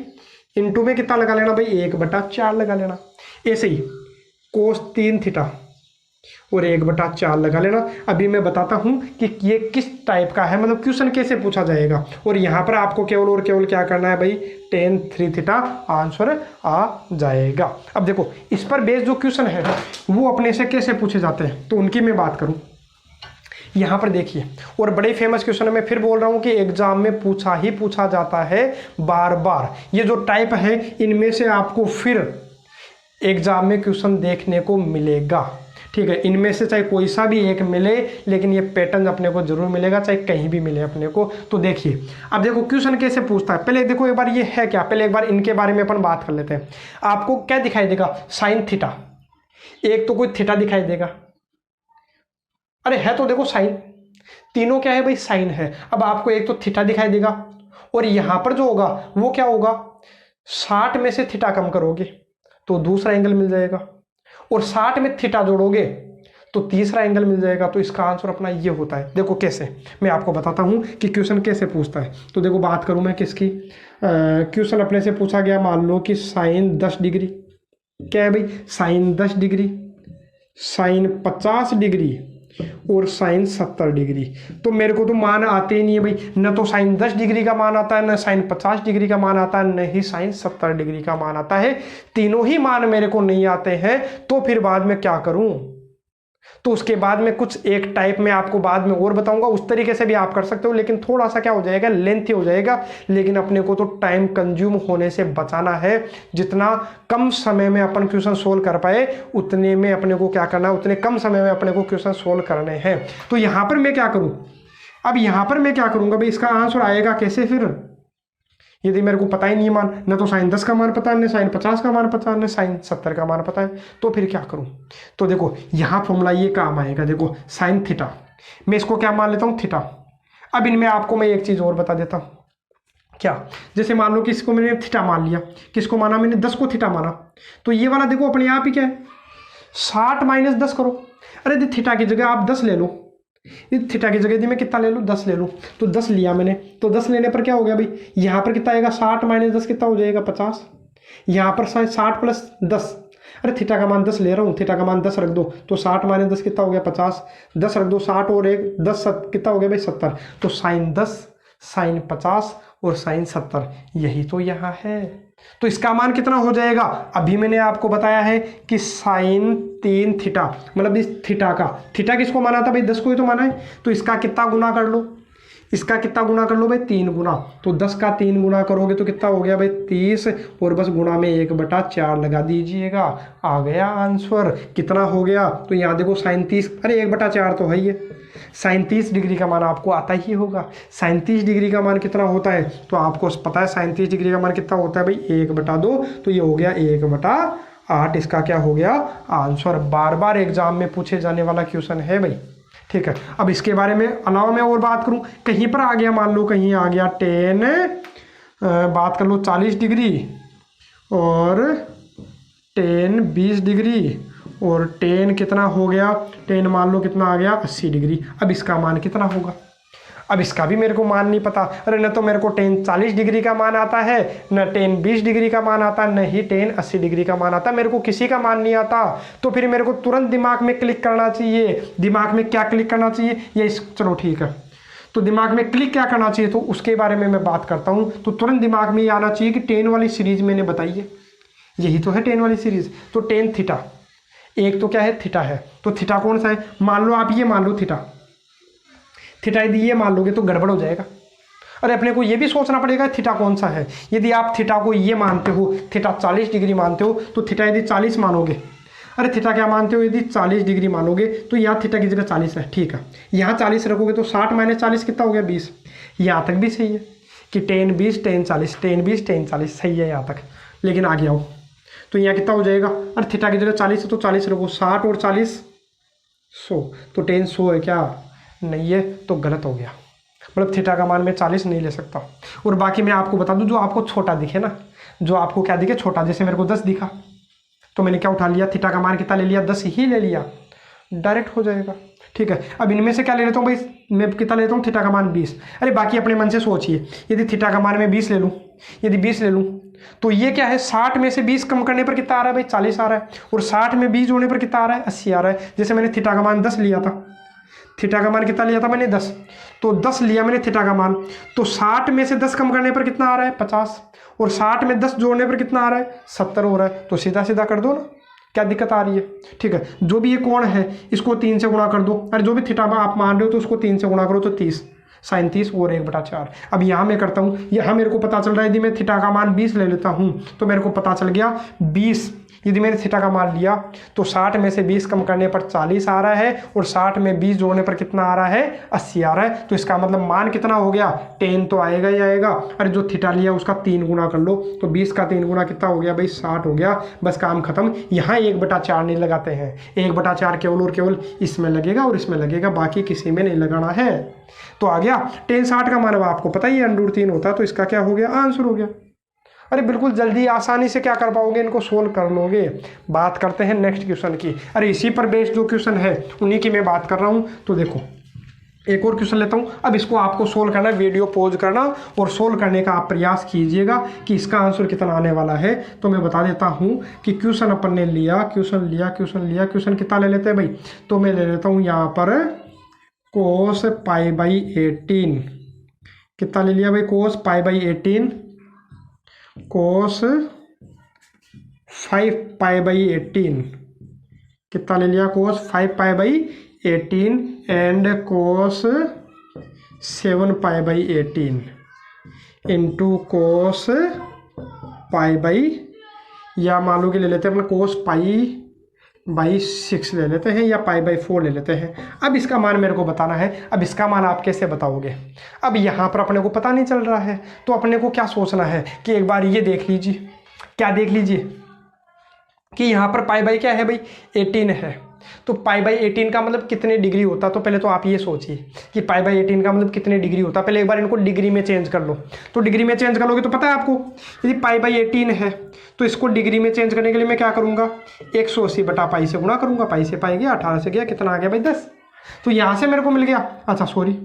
इंटू में कितना लगा लेना भाई, 1/4 लगा लेना। ऐसे ही कोस 3 थीटा और 1/4 लगा लेना। अभी मैं बताता हूं कि ये किस टाइप का है, मतलब क्वेश्चन कैसे पूछा जाएगा। और यहां पर आपको केवल और केवल क्या करना है भाई, टेन 3 थीटा आंसर आ जाएगा। अब देखो इस पर बेस्ड जो क्वेश्चन है वो अपने से कैसे पूछे जाते हैं, तो उनकी मैं बात करूं। यहाँ पर देखिए, और बड़े फेमस क्वेश्चन है, मैं फिर बोल रहा हूँ कि एग्जाम में पूछा जाता है बार बार। ये जो टाइप है इनमें से आपको फिर एग्जाम में क्वेश्चन देखने को मिलेगा, ठीक है। इनमें से चाहे कोई सा भी एक मिले, लेकिन ये पैटर्न अपने को जरूर मिलेगा, चाहे कहीं भी मिले अपने को। तो देखिए अब देखो क्वेश्चन कैसे पूछता है, पहले देखो एक बार ये है क्या, पहले एक बार इनके बारे में अपन बात कर लेते हैं। आपको क्या दिखाई देगा, साइन थीटा, एक तो कोई थीटा दिखाई देगा, अरे है तो देखो साइन, तीनों क्या है भाई, साइन है। अब आपको एक तो थीटा दिखाई देगा और यहां पर जो होगा वो क्या होगा, 60 में से थीटा कम करोगे तो दूसरा एंगल मिल जाएगा, और 60 में थीटा जोड़ोगे तो तीसरा एंगल मिल जाएगा। तो इसका आंसर अपना ये होता है। देखो कैसे, मैं आपको बताता हूं कि क्वेश्चन कैसे पूछता है। तो देखो बात करूं मैं किसकी, क्वेश्चन अपने से पूछा गया, मान लो कि साइन 10 डिग्री, क्या है भाई, साइन 10 डिग्री, साइन 50 डिग्री और साइन 70 डिग्री। तो मेरे को तो मान आते ही नहीं है भाई, न तो साइन 10 डिग्री का मान आता है, न साइन 50 डिग्री का मान आता है, न ही साइन 70 डिग्री का मान आता है। तीनों ही मान मेरे को नहीं आते हैं, तो फिर बाद में क्या करूं, तो उसके बाद में कुछ एक टाइप में आपको बाद में और बताऊंगा, उस तरीके से भी आप कर सकते हो, लेकिन थोड़ा सा क्या हो जाएगा, लेंथी हो जाएगा। लेकिन अपने को तो टाइम कंज्यूम होने से बचाना है, जितना कम समय में अपन क्वेश्चन सोल्व कर पाए उतने में अपने को क्या करना है, उतने कम समय में अपने को क्वेश्चन सोल्व करने हैं। तो यहां पर मैं क्या करूं, अब यहां पर मैं क्या करूंगा भाई, इसका आंसर आएगा कैसे फिर, यदि मेरे को पता ही नहीं मान, न तो साइन 10 का मान पता है, न साइन 50 का मान पता है, न साइन 70 का मान पता है, तो फिर क्या करूं। तो देखो यहाँ फॉर्मूला ये काम आएगा, देखो साइन थीटा, मैं इसको क्या मान लेता हूँ, थीटा। अब इनमें आपको मैं एक चीज़ और बता देता हूँ, क्या, जैसे मान लो कि इसको मैंने थीटा मान लिया, किसको माना मैंने, 10 को थीटा माना, तो ये वाला देखो अपने आप ही क्या है, 60 माइनस 10 करो। अरे थीटा की जगह आप 10 ले लो, थीटा की जगह यदि मैं कितना ले लूँ, 10 ले लूँ, तो 10 लिया मैंने, तो 10 लेने पर क्या हो गया भाई, यहाँ पर कितना आएगा, 60 माइनस 10 कितना हो जाएगा, 50। यहाँ पर 60 प्लस 10, अरे थीटा का मान 10 ले रहा हूँ, थीटा का मान 10 रख दो, तो 60 माइनस 10 कितना हो गया, 50। 10 रख दो, 60 और 1 10 कितना हो गया भाई, 70। तो साइन 10, साइन 50 और साइन 70, यही तो यहाँ है। तो इसका मान कितना हो जाएगा, अभी मैंने आपको बताया है कि साइन 3 थीटा, मतलब इस थीटा का, थीटा किसको माना था भाई, 10 को ही तो माना है, तो इसका कितना गुना कर लो, इसका कितना गुना कर लो भाई 3 गुना, तो 10 का 3 गुना करोगे तो कितना हो गया भाई 30, और बस गुना में 1/4 लगा दीजिएगा, आ गया आंसर। कितना हो गया, तो यहाँ देखो sin 30, अरे 1/4 तो है ये, sin 30 डिग्री का मान आपको आता ही होगा। sin 30 डिग्री का मान कितना होता है, तो आपको पता है sin 30 डिग्री का मान कितना होता है भाई 1/2, तो ये हो गया 1/8, इसका क्या हो गया आंसर। बार बार एग्जाम में पूछे जाने वाला क्वेश्चन है भाई, ठीक है। अब इसके बारे में अलावा मैं और बात करूं, कहीं पर आ गया, मान लो कहीं आ गया 10, बात कर लो 40 डिग्री, और 10 20 डिग्री, और 10 कितना हो गया, 10 मान लो कितना आ गया 80 डिग्री। अब इसका मान कितना होगा, अब इसका भी मेरे को मान नहीं पता। अरे न तो मेरे को 10 40 डिग्री का मान आता है, न 10 20 डिग्री का मान आता, न ही 10 80 डिग्री का मान आता, मेरे को किसी का मान नहीं आता। तो फिर मेरे को तुरंत दिमाग में क्लिक करना चाहिए, दिमाग में क्या क्लिक करना चाहिए, ये चलो ठीक है, तो दिमाग में क्लिक क्या करना चाहिए, तो उसके बारे में मैं बात करता हूँ। तो तुरंत दिमाग में ये आना चाहिए कि 10 वाली सीरीज मैंने बताई है, यही तो है 10 वाली सीरीज। तो 10 थीटा, एक तो क्या है थीटा है, तो थीटा कौन सा है, मान लो आप ये मान लो थीटा यदि ये मान लोगे तो गड़बड़ हो जाएगा। अरे अपने को ये भी सोचना पड़ेगा थीटा कौन सा है। यदि आप थीटा को ये मानते हो, थीटा 40 डिग्री मानते हो, तो थीटा यदि 40 मानोगे, अरे थीटा क्या मानते हो, यदि 40 डिग्री मानोगे तो यहाँ थीटा की जगह 40 है, ठीक है। यहाँ 40 रखोगे तो 60 - 40 कितना हो गया 20। यहाँ तक भी सही है कि 10 20 10 40, 10 20 10 40 सही है यहाँ तक। लेकिन आगे आओ तो यहाँ कितना हो जाएगा, अरे थीटा की जगह 40 है तो 40 रखो, 60 और 40 100, तो 10 100 है क्या, नहीं है, तो गलत हो गया। मतलब थीटा का मान मैं 40 नहीं ले सकता। और बाकी मैं आपको बता दूं, जो आपको छोटा दिखे ना, जो आपको क्या दिखे छोटा, जैसे मेरे को 10 दिखा तो मैंने क्या उठा लिया, थीटा का मान कितना ले लिया 10 ही ले लिया, डायरेक्ट हो जाएगा, ठीक है। अब इनमें से क्या ले लेता हूँ भाई, मैं कितना लेता हूँ थीटा का मान 20। अरे बाकी अपने मन से सोचिए, यदि थीटा का मान मैं 20 ले लूँ, यदि 20 ले लूँ तो ये क्या है, 60 में से 20 कम करने पर कितना आ रहा है भाई 40 आ रहा है, और 60 में 20 जोड़ने पर कितना आ रहा है 80 आ रहा है। जैसे मैंने थीटा का मान 10 लिया था, थीटा का मान कितना लिया था मैंने 10, तो 10 लिया मैंने थीटा का मान, तो 60 में से 10 कम करने पर कितना आ रहा है 50, और 60 में 10 जोड़ने पर कितना आ रहा है 70 हो रहा है। तो सीधा सीधा कर दो ना, क्या दिक्कत आ रही है, ठीक है। जो भी ये कोण है इसको 3 से गुणा कर दो, अरे जो भी थीटा आप मान रहे हो तो उसको 3 से गुणा करो तो 30 sin 30 और 1/4। अब यहाँ मैं करता हूँ, यहाँ मेरे को पता चल रहा है यदि मैं थीटा का मान 20 ले लेता हूँ तो मेरे को पता चल गया 20, यदि मैंने थीटा का मान लिया तो 60 में से 20 कम करने पर 40 आ रहा है, और 60 में 20 जोड़ने पर कितना आ रहा है 80 आ रहा है। तो इसका मतलब मान कितना हो गया 10 तो आएगा ही आएगा। अरे जो थीटा लिया उसका 3 गुना कर लो, तो 20 का 3 गुना कितना हो गया भाई 60 हो गया, बस काम खत्म। यहाँ 1/4 नहीं लगाते हैं, 1/4 केवल और केवल इसमें लगेगा और इसमें लगेगा, बाकी किसी में नहीं लगाना है। तो आ गया 10 60 का मान, अब आपको पता ही है √3 होता है, तो इसका क्या हो गया आंसर हो गया। अरे बिल्कुल जल्दी आसानी से क्या कर पाओगे, इनको सोल्व कर लोगे। बात करते हैं नेक्स्ट क्वेश्चन की। अरे इसी पर बेस्ड जो क्वेश्चन है उन्हीं की मैं बात कर रहा हूँ। तो देखो एक और क्वेश्चन लेता हूँ, अब इसको आपको सोल्व करना है, वीडियो पॉज करना और सोल्व करने का आप प्रयास कीजिएगा कि इसका आंसर कितना आने वाला है। तो मैं बता देता हूँ कि क्वेश्चन अपन ने लिया, क्वेश्चन कितना ले लेते हैं भाई, तो मैं ले लेता हूँ यहाँ पर cos π/18 कितना ले लिया भाई, cos π/18 cos 5π/18 कितना ले लिया, cos 5π/18 and cos 7π/18 into cos π/, या मान लो कि ले लेते हैं अपना cos π/6 ले लेते हैं, या π/4 ले लेते हैं। अब इसका मान मेरे को बताना है। अब इसका मान आप कैसे बताओगे, अब यहाँ पर अपने को पता नहीं चल रहा है, तो अपने को क्या सोचना है कि एक बार ये देख लीजिए, क्या देख लीजिए कि यहाँ पर π/, क्या है भाई 18 है, तो π/18 का मतलब कितने डिग्री होता। तो पहले तो आप ये सोचिए कि π/18 का मतलब कितने डिग्री होता। पहले एक बार इनको डिग्री में चेंज कर लो, तो डिग्री में चेंज कर लोगे तो पता है आपको, यदि π/18 है तो इसको डिग्री में चेंज करने के लिए मैं क्या करूँगा 180/π से गुणा करूँगा, π से π गया, 18 से गया, कितना आ गया भाई 10। तो यहाँ से मेरे को मिल गया, अच्छा सॉरी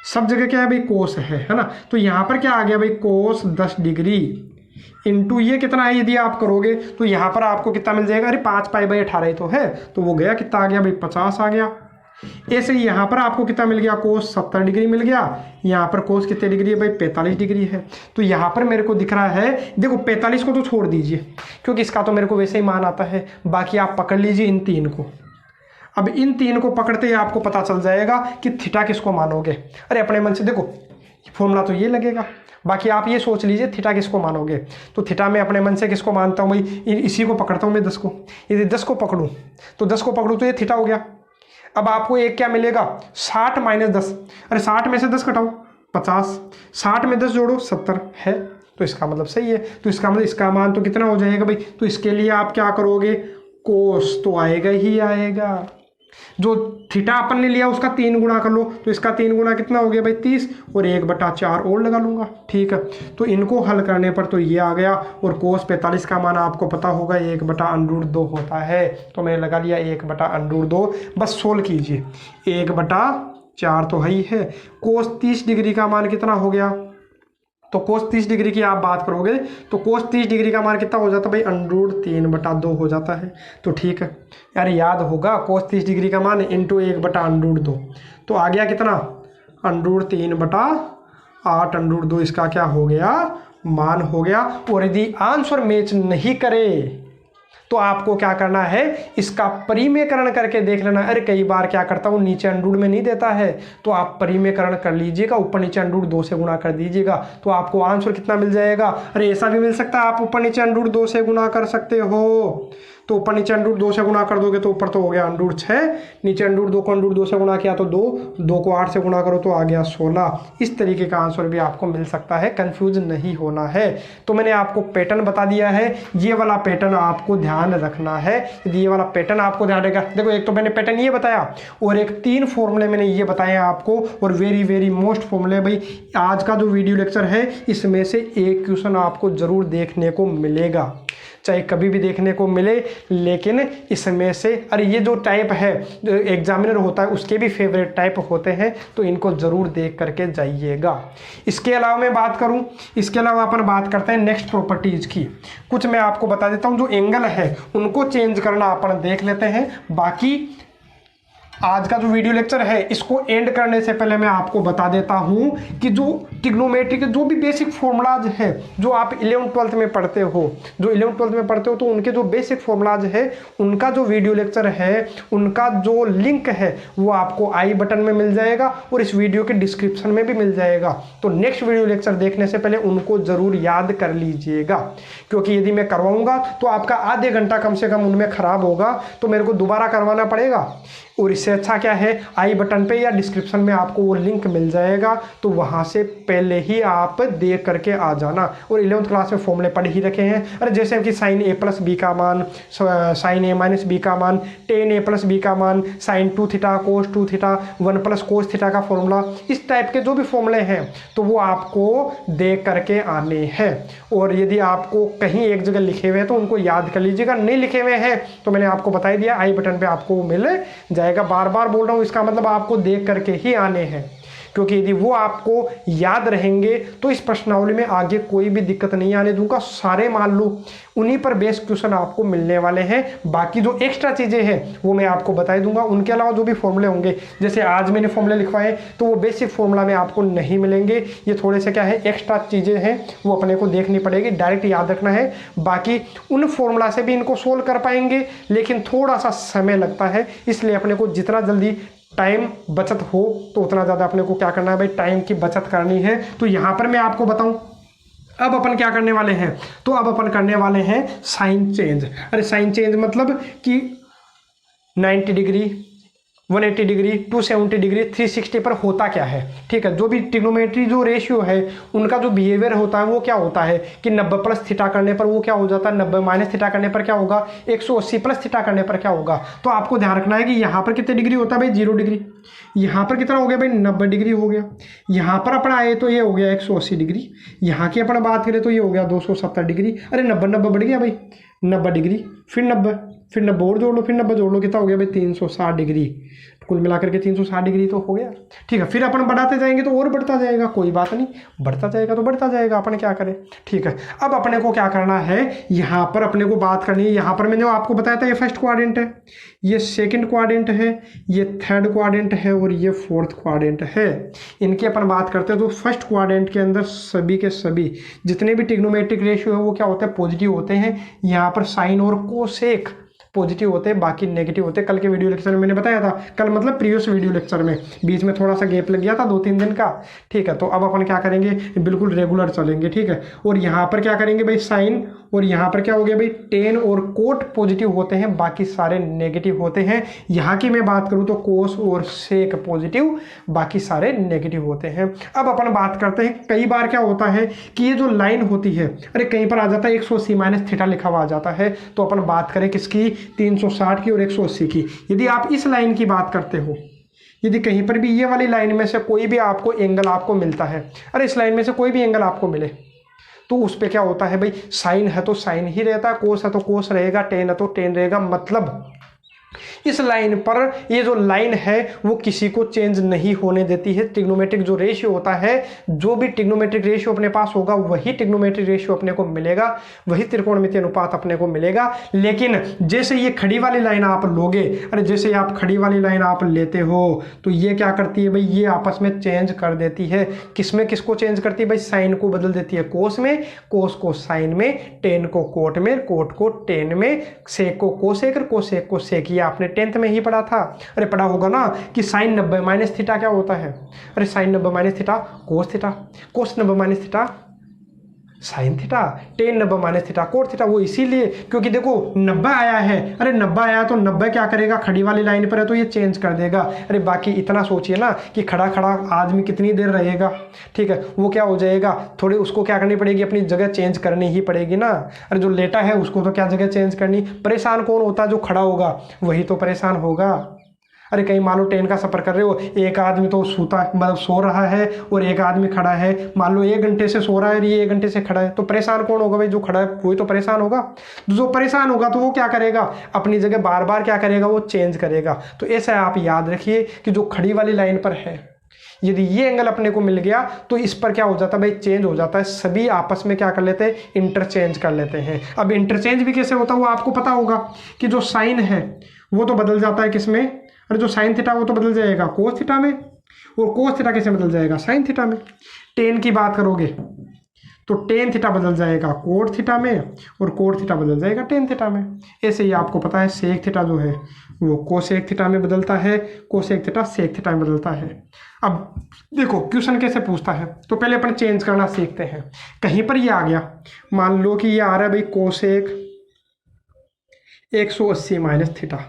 सब जगह क्या है भाई कोस है ना, तो यहाँ पर क्या आ गया भाई कोस 10 डिग्री इंटू ये कितना है, यदि आप करोगे तो यहाँ पर आपको कितना मिल जाएगा, अरे 5π/18 तो है, तो वो गया कितना आ गया भाई 50 आ गया। ऐसे ही यहाँ पर आपको कितना मिल गया, कोस 70 डिग्री मिल गया, यहाँ पर कोस कितने डिग्री है भाई 45 डिग्री है। तो यहाँ पर मेरे को दिख रहा है, देखो 45 को तो छोड़ दीजिए क्योंकि इसका तो मेरे को वैसे ही मान आता है, बाकी आप पकड़ लीजिए इन 3 को। अब इन तीन को पकड़ते ही आपको पता चल जाएगा कि थीटा किसको मानोगे। अरे अपने मन से देखो, फॉर्मूला तो ये लगेगा, बाकी आप ये सोच लीजिए थीटा किसको मानोगे। तो थीटा में अपने मन से किसको मानता हूँ भाई, इसी को पकड़ता हूँ मैं 10 को। यदि 10 को पकड़ूँ तो 10 को पकड़ूँ तो ये थीटा हो गया। अब आपको एक क्या मिलेगा, 60 - 10। अरे 60 में से 10 घटाओ 50, 60 में 10 जोड़ो 70 है, तो इसका मतलब सही है। तो इसका मतलब इसका मान तो कितना हो जाएगा भाई, तो इसके लिए आप क्या करोगे, कोस तो आएगा ही आएगा। जो थीटा अपन ने लिया उसका 3 गुना कर लो, तो इसका 3 गुना कितना हो गया भाई 30, और 1/4 और लगा लूंगा। ठीक है, तो इनको हल करने पर तो ये आ गया, और कोस 45 का मान आपको पता होगा 1/√2 होता है। तो मैंने लगा लिया 1/√2, बस सोल्व कीजिए। 1/4 तो है ही है। कोस 30 डिग्री का मान कितना हो गया, तो कोस 30 डिग्री की आप बात करोगे तो कोस 30 डिग्री का मान कितना हो जाता है भाई, √3/2 हो जाता है। तो ठीक है यार, याद होगा कोस 30 डिग्री का मान इंटू 1/√2, तो आ गया कितना, √3/8√2 इसका क्या हो गया, मान हो गया। और यदि आंसर मैच नहीं करे तो आपको क्या करना है, इसका परिमेयकरण करके देख लेना। अरे कई बार क्या करता हूँ, नीचे अंडरूट में नहीं देता है तो आप परिमेयकरण कर लीजिएगा, ऊपर नीचे √2 से गुणा कर दीजिएगा, तो आपको आंसर कितना मिल जाएगा। अरे ऐसा भी मिल सकता है, आप ऊपर नीचे √2 से गुणा कर सकते हो, तो ऊपर नीचे √2 से गुणा कर दोगे तो ऊपर तो हो गया √6, नीचे √2 को √2 से गुणा किया तो 2 को 8 से गुणा करो तो आ गया 16। इस तरीके का आंसर भी आपको मिल सकता है, कंफ्यूज नहीं होना है। तो मैंने आपको पैटर्न बता दिया है, ये वाला पैटर्न आपको ध्यान रखना है। यदि ये वाला पैटर्न आपको ध्यान रहेगा, देखो एक तो मैंने पैटर्न ये बताया और एक 3 फॉर्मूले मैंने ये बताए आपको, और वेरी मोस्ट फॉर्मूले भाई आज का जो वीडियो लेक्चर है इसमें से एक क्वेश्चन आपको जरूर देखने को मिलेगा, चाहे कभी भी देखने को मिले, लेकिन इसमें से अरे ये जो टाइप है जो एग्जामिनर होता है उसके भी फेवरेट टाइप होते हैं, तो इनको ज़रूर देख करके जाइएगा। इसके अलावा मैं बात करूं, इसके अलावा अपन बात करते हैं नेक्स्ट प्रॉपर्टीज़ की। कुछ मैं आपको बता देता हूं, जो एंगल है उनको चेंज करना अपन देख लेते हैं। बाकी आज का जो वीडियो लेक्चर है इसको एंड करने से पहले मैं आपको बता देता हूं कि जो ट्रिग्नोमेट्री के जो भी बेसिक फॉर्मूलाज है जो आप 11th-12th में पढ़ते हो, जो 11th-12th में पढ़ते हो, तो उनके जो बेसिक फॉर्मूलाज है उनका जो वीडियो लेक्चर है उनका जो लिंक है वो आपको आई बटन में मिल जाएगा और इस वीडियो के डिस्क्रिप्शन में भी मिल जाएगा। तो नेक्स्ट वीडियो लेक्चर देखने से पहले उनको ज़रूर याद कर लीजिएगा, क्योंकि यदि मैं करवाऊंगा तो आपका आधे घंटा कम से कम उनमें ख़राब होगा, तो मेरे को दोबारा करवाना पड़ेगा। और इससे अच्छा क्या है, आई बटन पे या डिस्क्रिप्शन में आपको वो लिंक मिल जाएगा, तो वहाँ से पहले ही आप देख करके आ जाना। और 11th क्लास में फॉर्मूले पढ़ ही रखे हैं, अरे जैसे कि sin a + b का मान, sin a - b का मान, tan a + b का मान, sin 2θ cos 2θ 1 + cos θ का फॉर्मूला, इस टाइप के जो भी फॉर्मूले हैं तो वो आपको देख करके आने हैं। और यदि आपको कहीं एक जगह लिखे हुए हैं तो उनको याद कर लीजिएगा, नहीं लिखे हुए हैं तो मैंने आपको बता ही दिया, आई बटन पे आपको मिल जाएगा। बार बार बोल रहा हूँ, इसका मतलब आपको देख करके ही आने हैं, क्योंकि यदि वो आपको याद रहेंगे तो इस प्रश्नावली में आगे कोई भी दिक्कत नहीं आने दूंगा। सारे मान लो उन्हीं पर बेस्ड क्वेश्चन आपको मिलने वाले हैं। बाकी जो एक्स्ट्रा चीज़ें हैं वो मैं आपको बता दूंगा। उनके अलावा जो भी फॉर्मूले होंगे, जैसे आज मैंने फॉर्मूले लिखवाए तो वो बेसिक फॉर्मूला में आपको नहीं मिलेंगे, ये थोड़े से क्या है एक्स्ट्रा चीज़ें हैं वो अपने को देखनी पड़ेगी, डायरेक्ट याद रखना है। बाकी उन फॉर्मूला से भी इनको सोल्व कर पाएंगे, लेकिन थोड़ा सा समय लगता है, इसलिए अपने को जितना जल्दी टाइम बचत हो तो उतना ज़्यादा अपने को क्या करना है भाई, टाइम की बचत करनी है। तो यहाँ पर मैं आपको बताऊँ अब अपन क्या करने वाले हैं, तो अब अपन करने वाले हैं साइन चेंज। अरे साइन चेंज मतलब कि 90 डिग्री, 180 डिग्री, 270 डिग्री, 360 पर होता क्या है। ठीक है, जो भी ट्रिग्नोमेट्री जो रेशियो है उनका जो बिहेवियर होता है वो क्या होता है कि 90 + थीटा करने पर वो क्या हो जाता है, 90 - थीटा करने पर क्या होगा, 180 + थीटा करने पर क्या होगा। तो आपको ध्यान रखना है कि यहाँ पर कितने डिग्री होता है भाई, 0 डिग्री। यहाँ पर कितना हो गया भाई, 90 डिग्री हो गया। यहाँ पर अपन आए तो ये हो गया 180 डिग्री। यहाँ की अपन बात करें तो ये हो गया 270 डिग्री। अरे 90 बढ़ गया भाई, 90 डिग्री, फिर 90 और जोड़ लो, फिर 90 जोड़ लो, कितना हो गया भाई 360 डिग्री। कुल मिलाकर के 360 डिग्री तो हो गया। ठीक है, फिर अपन बढ़ाते जाएंगे तो और बढ़ता जाएगा, कोई बात नहीं, बढ़ता जाएगा तो बढ़ता जाएगा, अपन क्या करें। ठीक है, अब अपने को क्या करना है, यहाँ पर अपने को बात करनी है। यहाँ पर मैंने जो आपको बताया था ये फर्स्ट क्वाड्रेंट है, ये सेकंड क्वाड्रेंट है, ये थर्ड क्वाड्रेंट है और ये फोर्थ क्वाड्रेंट है। इनकी अपन बात करते हैं तो फर्स्ट क्वाड्रेंट के अंदर सभी के सभी जितने भी ट्रिग्नोमेट्रिक रेशियो है वो क्या होते हैं, पॉजिटिव होते हैं। यहाँ पर साइन और कोसेक पॉजिटिव होते हैं, बाकी नेगेटिव होते हैं। कल के वीडियो लेक्चर में मैंने बताया था, कल मतलब प्रीवियस वीडियो लेक्चर में, बीच में थोड़ा सा गैप लग गया था 2-3 दिन का, ठीक है। तो अब अपन क्या करेंगे, बिल्कुल रेगुलर चलेंगे, ठीक है। और यहाँ पर क्या करेंगे भाई, साइन, और यहाँ पर क्या हो गया भाई, टेन और कोट पॉजिटिव होते हैं, बाकी सारे नेगेटिव होते हैं। यहाँ की मैं बात करूँ तो कोस और सेक पॉजिटिव, बाकी सारे नेगेटिव होते हैं। अब अपन बात करते हैं, कई बार क्या होता है कि ये जो लाइन होती है, अरे कहीं पर आ जाता है 180 माइनस थीटा लिखा हुआ आ जाता है। तो अपन बात करें किसकी, 360 की और 180 की। यदि आप इस लाइन की बात करते हो, यदि कहीं पर भी ये वाली लाइन में से कोई भी आपको एंगल आपको मिलता है, अरे इस लाइन में से कोई भी एंगल आपको मिले, तो उस पे क्या होता है भाई, साइन है तो साइन ही रहता है, कोस है तो कोस रहेगा, टेन है तो टेन रहेगा। मतलब इस लाइन पर ये जो लाइन है वो किसी को चेंज नहीं होने देती है। ट्रिग्नोमेट्रिक जो रेशियो होता है, जो भी ट्रिग्नोमेट्रिक रेशियो अपने पास होगा वही ट्रिग्नोमेट्रिक रेशियो अपने को मिलेगा, वही त्रिकोणमितीय अनुपात अपने को मिलेगा। लेकिन जैसे ये खड़ी वाली लाइन आप लोगे, अरे जैसे आप खड़ी वाली लाइन आप लेते हो, तो ये क्या करती है भाई, ये आपस में चेंज कर देती है। किसमें किसको चेंज करती है भाई, साइन को बदल देती है कोस में, कोस को साइन में, टेन को कोट में, कोट को टेन में, सेक को कोसेक और कोसेक को सेक। ये आपने 10th में ही पढ़ा था, अरे पढ़ा होगा ना कि साइन 90 माइनस थीटा क्या होता है, अरे sine 90 minus theta cos theta, cos 90 minus theta sine theta, tan 90 minus theta cot theta. वो इसीलिए क्योंकि देखो 90 आया है, अरे 90 आया तो 90 क्या करेगा, खड़ी वाली लाइन पर है तो ये चेंज कर देगा। अरे बाकी इतना सोचिए ना कि खड़ा खड़ा आदमी कितनी देर रहेगा, ठीक है, वो क्या हो जाएगा, थोड़ी उसको क्या करनी पड़ेगी, अपनी जगह चेंज करनी ही पड़ेगी ना। अरे जो लेटा है उसको तो क्या जगह चेंज करनी, परेशान कौन होता है, जो खड़ा होगा वही तो परेशान होगा। अरे कहीं मान लो ट्रेन का सफ़र कर रहे हो, एक आदमी तो सूता मतलब सो रहा है और एक आदमी खड़ा है, मान लो 1 घंटे से सो रहा है और ये 1 घंटे से खड़ा है, तो परेशान कौन होगा भाई, जो खड़ा है वही तो परेशान होगा। जो परेशान होगा तो वो क्या करेगा, अपनी जगह बार बार क्या करेगा, वो चेंज करेगा। तो ऐसा आप याद रखिए कि जो खड़ी वाली लाइन पर है, यदि ये एंगल अपने को मिल गया तो इस पर क्या हो जाता है भाई, चेंज हो जाता है। सभी आपस में क्या कर लेते हैं, इंटरचेंज कर लेते हैं। अब इंटरचेंज भी कैसे होता है वो आपको पता होगा कि जो साइन है वो तो बदल जाता है किसमें, अरे जो साइन थीटा वो तो बदल जाएगा कोस थीटा में, और कोस थीटा कैसे बदल जाएगा, साइन थीटा में। टेन की बात करोगे तो टेन थीटा बदल जाएगा कोट थीटा में, और कोट थीटा बदल जाएगा टेन थीटा में। ऐसे ही आपको पता है सेक थीटा जो है वो कोसेक थीटा में बदलता है, कोसेक थीटा सेक थीटा में बदलता है। अब देखो क्वेश्चन कैसे पूछता है, तो पहले अपन चेंज करना सीखते हैं। कहीं पर ये आ गया, मान लो कि ये आ रहा है भाई कोसेक 180 माइनस थीटा,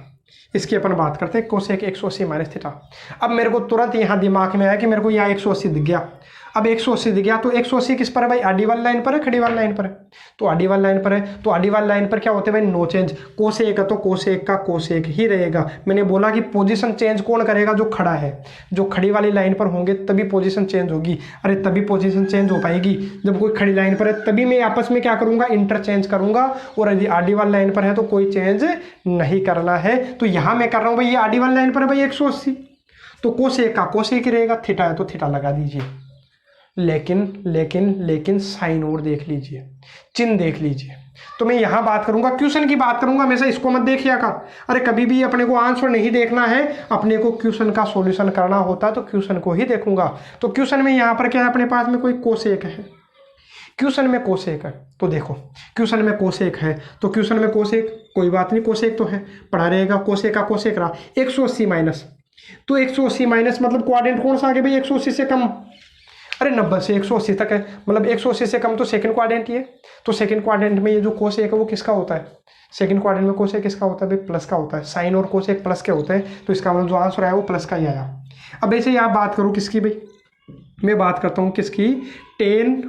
इसकी अपन बात करते हैं कोसेक 180 माइनस थीटा। अब मेरे को तुरंत यहाँ दिमाग में आया कि मेरे को यहाँ 180 दिख गया। अब 180 दिख गया तो 180 किस पर है भाई, आडी वाली लाइन पर है, खड़ी वाली लाइन पर है। तो आडी वाली लाइन पर है तो आडी वाली लाइन पर क्या होते हैं भाई, नो चेंज। कोसेक है तो कोसेक का कोसेक ही रहेगा। मैंने बोला कि पोजीशन चेंज कौन करेगा, जो खड़ा है, जो खड़ी वाली लाइन पर होंगे तभी पोजीशन चेंज होगी। अरे तभी पोजीशन चेंज हो पाएगी जब कोई खड़ी लाइन पर है, तभी मैं आपस में क्या करूंगा, इंटरचेंज करूंगा। और यदि आडी वाली लाइन पर है तो कोई चेंज नहीं करना है। तो यहाँ मैं कर रहा हूँ भाई, ये आडी वाली लाइन पर है भाई 180, तो कोसेक का कोसेक ही रहेगा, थीटा है तो थीटा लगा दीजिए। लेकिन लेकिन लेकिन साइन और देख लीजिए, चिन्ह देख लीजिए। तो मैं यहाँ बात करूंगा, क्वेश्चन की बात करूंगा, हमेशा इसको मत देखिए का। अरे कभी भी अपने को आंसर नहीं देखना है, अपने को क्वेश्चन का सॉल्यूशन करना होता है तो क्वेश्चन को ही देखूंगा। तो क्वेश्चन में यहाँ पर क्या है, अपने पास में कोई कोसेक है, क्वेश्चन में कोसेक है। तो देखो क्वेश्चन में कोसेक है तो क्वेश्चन में कोसेक, कोई बात नहीं, कोसेक तो है, पढ़ा रहेगा। कोसेक का कोसेक रहा 180 माइनस, तो 180 माइनस मतलब क्वाड्रेंट कौन सा आ गया भाई, 180 से कम। अरे 90 से 180 तक है, मतलब 180 से कम तो सेकंड क्वाड्रेंट ही है। तो सेकंड क्वाड्रेंट में ये जो कोसेक है वो किसका होता है, सेकंड क्वाड्रेंट में कोसेक किसका होता है भाई, प्लस का होता है। साइन और कोसेक प्लस के होते हैं, तो इसका मतलब जो आंसर आया वो प्लस का ही आया। अब ऐसे ही आप बात करो किसकी भाई, मैं बात करता हूँ किसकी, 10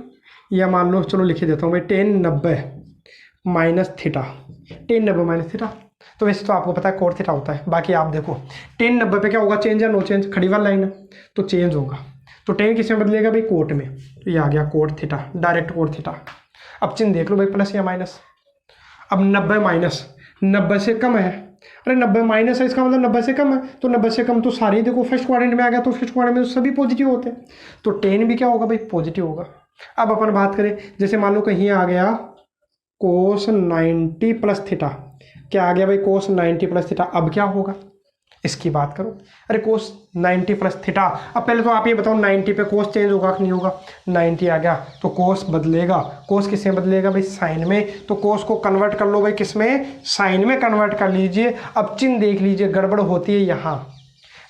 या मान लो चलो लिख ही देता हूँ भाई 10 90 माइनस थीटा, 10 90 माइनस थीटा। तो वैसे तो आपको पता है कोट थीटा होता है। बाकी आप देखो 10 90 पे क्या होगा, चेंज या नो चेंज, खड़ी वाली लाइन है तो चेंज होगा। तो 10 किस में बदलेगा भाई, कोट में, तो ये आ गया cot theta, direct cot theta. अब चिन्ह देख लो भाई, प्लस या माइनस। अब 90 माइनस 90 से कम है, अरे 90 माइनस है इसका मतलब 90 से कम है, तो 90 से कम तो सारी देखो फर्स्ट क्वाड्रेंट में आ गया, तो फर्स्ट क्वाड्रेंट में तो सभी पॉजिटिव होते हैं, तो 10 भी क्या होगा भाई, पॉजिटिव होगा। अब अपन बात करें, जैसे मान लो कहीं आ गया कोस 90 प्लस थीटा, क्या आ गया भाई, कोस 90 प्लस थीटा। अब क्या होगा, इसकी बात करो, अरे कोस 90 प्लस थीटा। अब पहले तो आप ये बताओ 90 पे कोस चेंज होगा कि नहीं होगा? 90 आ गया तो कोस बदलेगा। कोस किस में बदलेगा भाई? साइन में। तो कोस को कन्वर्ट कर लो भाई किस में? साइन में कन्वर्ट कर लीजिए। अब चिन्ह देख लीजिए, गड़बड़ होती है यहाँ,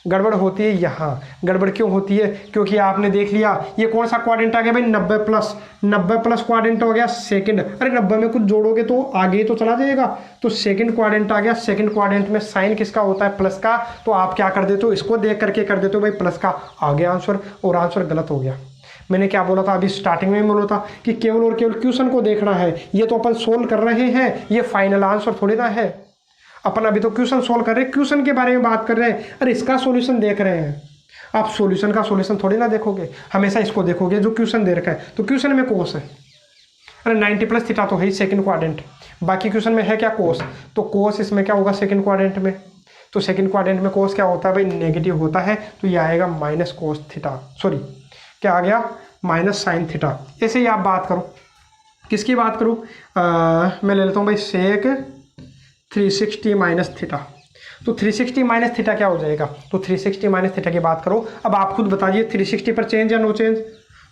गड़बड़ होती है यहाँ। गड़बड़ क्यों होती है? क्योंकि आपने देख लिया ये कौन सा क्वाड्रेंट आ गया भाई? 90 प्लस। 90 प्लस क्वाड्रेंट हो गया सेकंड। अरे 90 में कुछ जोड़ोगे तो आगे तो चला जाएगा, तो सेकंड क्वाड्रेंट आ गया। सेकंड क्वाड्रेंट में साइन किसका होता है? प्लस का। तो आप क्या कर देते हो? इसको देख करके कर देते हो भाई प्लस का। आ गया आंसर, और आंसर गलत हो गया। मैंने क्या बोला था अभी स्टार्टिंग में बोला था कि केवल और केवल क्वेश्चन को देखना है। ये तो अपन सोल्व कर रहे हैं, ये फाइनल आंसर थोड़ी ना है। अपन अभी तो क्वेश्चन सोल्व कर रहे हैं, क्वेश्चन के बारे में बात कर रहे हैं। अरे इसका सॉल्यूशन देख रहे हैं, आप सॉल्यूशन का सॉल्यूशन थोड़ी ना देखोगे, हमेशा इसको देखोगे जो क्वेश्चन दे रखा है। तो क्वेश्चन में कोस है, अरे 90 प्लस थीटा तो है ही सेकंड क्वाड्रेंट। बाकी क्वेश्चन में है क्या? कोस। तो कोस इसमें क्या होगा? सेकंड क्वाड्रेंट में। तो सेकंड क्वाड्रेंट में कोस क्या होता है भाई? नेगेटिव होता है। तो ये आएगा माइनस कोस थीटा, सॉरी क्या आ गया? Minus sine theta. ऐसे ही आप बात करो, किसकी बात करूँ? मैं ले लेता हूँ भाई सेक 360 माइनस थीटा। तो 360 माइनस थीटा क्या हो जाएगा? तो 360 माइनस थीटा की बात करो। अब आप खुद बताइए 360 पर चेंज या नो चेंज?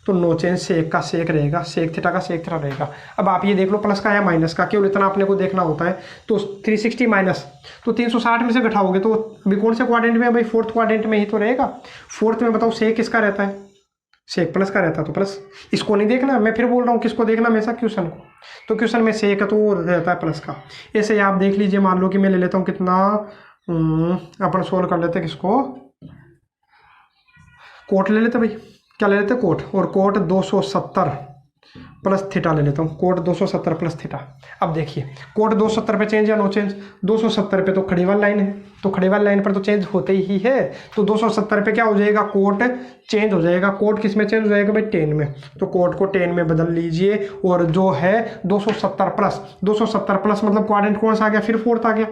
तो नो चेंज, सेक का सेक रहेगा, सेक थीटा का सेक थीटा रहेगा। अब आप ये देख लो प्लस का या माइनस का, केवल इतना अपने को देखना होता है। तो 360 माइनस, तो 360 में से घटाओगे तो अभी कौन से क्वाड्रेंट में है भाई? फोर्थ क्वाड्रेंट में ही तो रहेगा। फोर्थ में बताओ सेक किसका रहता है? सेक प्लस का रहता है। तो प्लस, इसको नहीं देखना, मैं फिर बोल रहा हूँ किसको देखना? हमेशा क्वेश्चन को। तो क्वेश्चन में सेक तो रहता है प्लस का। ऐसे आप देख लीजिए, मान लो कि मैं ले लेता हूँ कितना, अपन सोल्व कर लेते हैं किसको? कोट ले लेते भाई, क्या ले लेते? कोट। और कोट 270 प्लस थीटा ले लेता हूँ, कोट 270 प्लस थीटा। अब देखिए कोट 270 पे चेंज या नो चेंज? 270 पे तो खड़ी वाली लाइन है, तो खड़ी वाली लाइन पर तो चेंज होते ही है। तो 270 पे क्या हो जाएगा? कोट चेंज हो जाएगा। कोट किस में चेंज हो जाएगा भाई? 10 में। तो कोट को 10 में बदल लीजिए, और जो है 270 प्लस, 270 प्लस मतलब क्वाड्रेंट कौन सा आ गया? फिर फोर्थ आ गया।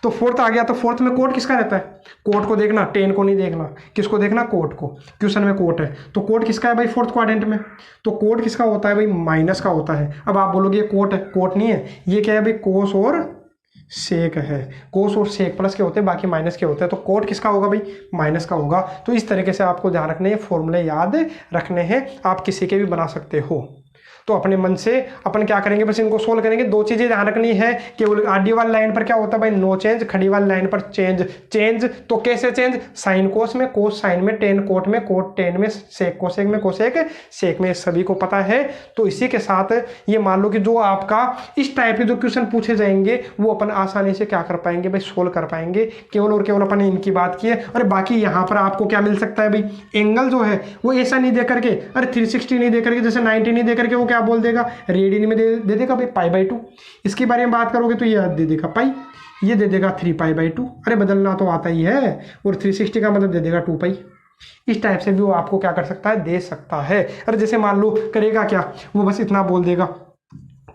तो फोर्थ आ गया, तो फोर्थ में कोट किसका रहता है? कोट को देखना, 10 को नहीं देखना। किसको देखना? कोट को। क्वेश्चन में कोट है, तो कोट किसका है भाई? फोर्थ क्वाड्रेंट में। तो कोट किसका होता है भाई? माइनस का होता है। अब आप बोलोगे ये कोट है, कोट नहीं है, ये क्या है भाई? कोस और सेक है। कोस और सेक प्लस के होते हैं, बाकी माइनस के होते हैं। तो कोट किसका होगा भाई? माइनस का होगा। तो इस तरीके से आपको ध्यान रखने हैं, फॉर्मूले याद रखने हैं। आप किसी के भी बना सकते हो। तो अपने मन से अपन क्या करेंगे? बस इनको सोल्व करेंगे। दो चीजें ध्यान रखनी है, केवल आडी वाली लाइन पर क्या होता है भाई? No change. खड़ी वाली लाइन पर चेंज। चेंज तो कैसे चेंज? साइन कोस में, कोस साइन में, टेन कोट में, कोट टेन में, सेक कोसेक में, कोसेक सेक में, सभी को पता है। तो इसी के साथ ये मान लो कि जो आपका इस टाइप के जो क्वेश्चन पूछे जाएंगे वो अपन आसानी से क्या कर पाएंगे भाई? सोल्व कर पाएंगे। केवल और केवल अपन ने इनकी बात की है। और बाकी यहाँ पर आपको क्या मिल सकता है भाई? एंगल जो है वो ऐसा नहीं दे करके, अरे 360 नहीं दे करके, जैसे 90 नहीं दे करके, वो क्या बोल देगा? रेडियन में दे देगा भाई π/2। इसके बारे में बात करोगे तो ये दे देगा पाई, ये दे देगा 3π/2। अरे बदलना तो आता ही है। और 360 का मतलब दे देगा 2π। इस टाइप से भी वो आपको क्या कर सकता है? दे सकता है। अरे जैसे मान लो करेगा क्या, वो बस इतना बोल देगा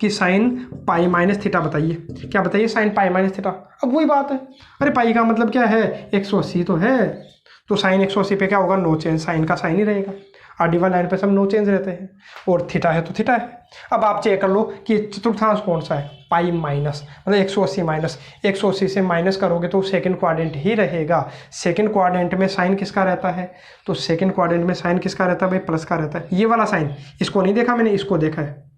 कि साइन पाई माइनस थीटा बताइए। क्या बताइए? Sine pi minus theta. अब वही बात है, अरे पाई का मतलब क्या है? 180 तो है, तो साइन 180 पे क्या होगा? No change. साइन का साइन ही रहेगा। आडी वाली लाइन पे सब नो चेंज रहते हैं। और थीटा है तो थीटा है। अब आप चेक कर लो कि चतुर्थांश कौन सा है? पाई माइनस, मतलब 180 माइनस। 180 से माइनस करोगे तो सेकंड क्वाड्रेंट ही रहेगा। सेकंड क्वाड्रेंट में साइन किसका रहता है? तो सेकंड क्वाड्रेंट में साइन किसका रहता है भाई? प्लस का रहता है। ये वाला साइन, इसको नहीं देखा मैंने, इसको देखा है,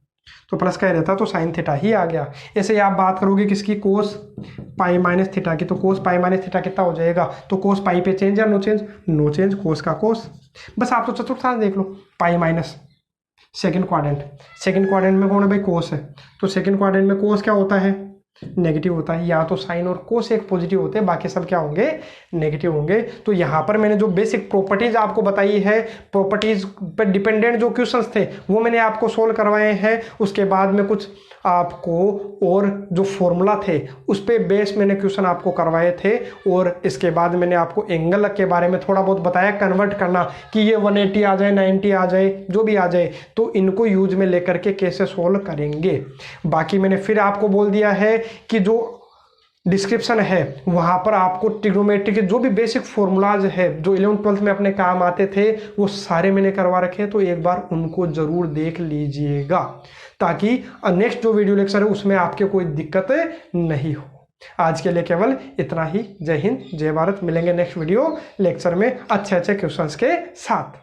तो प्लस का ही रहता है, तो साइन थीटा ही आ गया। ऐसे ही आप बात करोगे किसकी? कोस पाई माइनस थीटा की। तो कोस पाई माइनस थीटा कितना हो जाएगा? तो कोस पाई पे चेंज या no change? No change. Cos का कोस। बस आप तो चतुर्थांश देख लो। Pi minus second quadrant, second quadrant में कौन है भाई? कोस है। तो सेकंड क्वाड्रेंट में कोस क्या होता है? नेगेटिव होता है। या तो साइन और कोस एक पॉजिटिव होते हैं, बाकी सब क्या होंगे? नेगेटिव होंगे। तो यहाँ पर मैंने जो बेसिक प्रॉपर्टीज आपको बताई है, प्रॉपर्टीज पर डिपेंडेंट जो क्वेश्चंस थे वो मैंने आपको सोल्व करवाए हैं। उसके बाद में कुछ आपको और जो फॉर्मूला थे उस पर बेस मैंने क्वेश्चन आपको करवाए थे। और इसके बाद मैंने आपको एंगल के बारे में थोड़ा बहुत बताया, कन्वर्ट करना कि ये 180 आ जाए, 90 आ जाए, जो भी आ जाए, तो इनको यूज में लेकर के कैसे सोल्व करेंगे। बाकी मैंने फिर आपको बोल दिया है कि जो डिस्क्रिप्शन है वहाँ पर आपको ट्रिग्नोमेट्री के जो भी बेसिक फॉर्मूलाज है जो 11th-12th में अपने काम आते थे वो सारे मैंने करवा रखे हैं। तो एक बार उनको ज़रूर देख लीजिएगा ताकि नेक्स्ट जो वीडियो लेक्चर है उसमें आपके कोई दिक्कत नहीं हो। आज के लिए केवल इतना ही। जय हिंद, जय भारत। मिलेंगे नेक्स्ट वीडियो लेक्चर में अच्छे अच्छे क्वेश्चंस के साथ।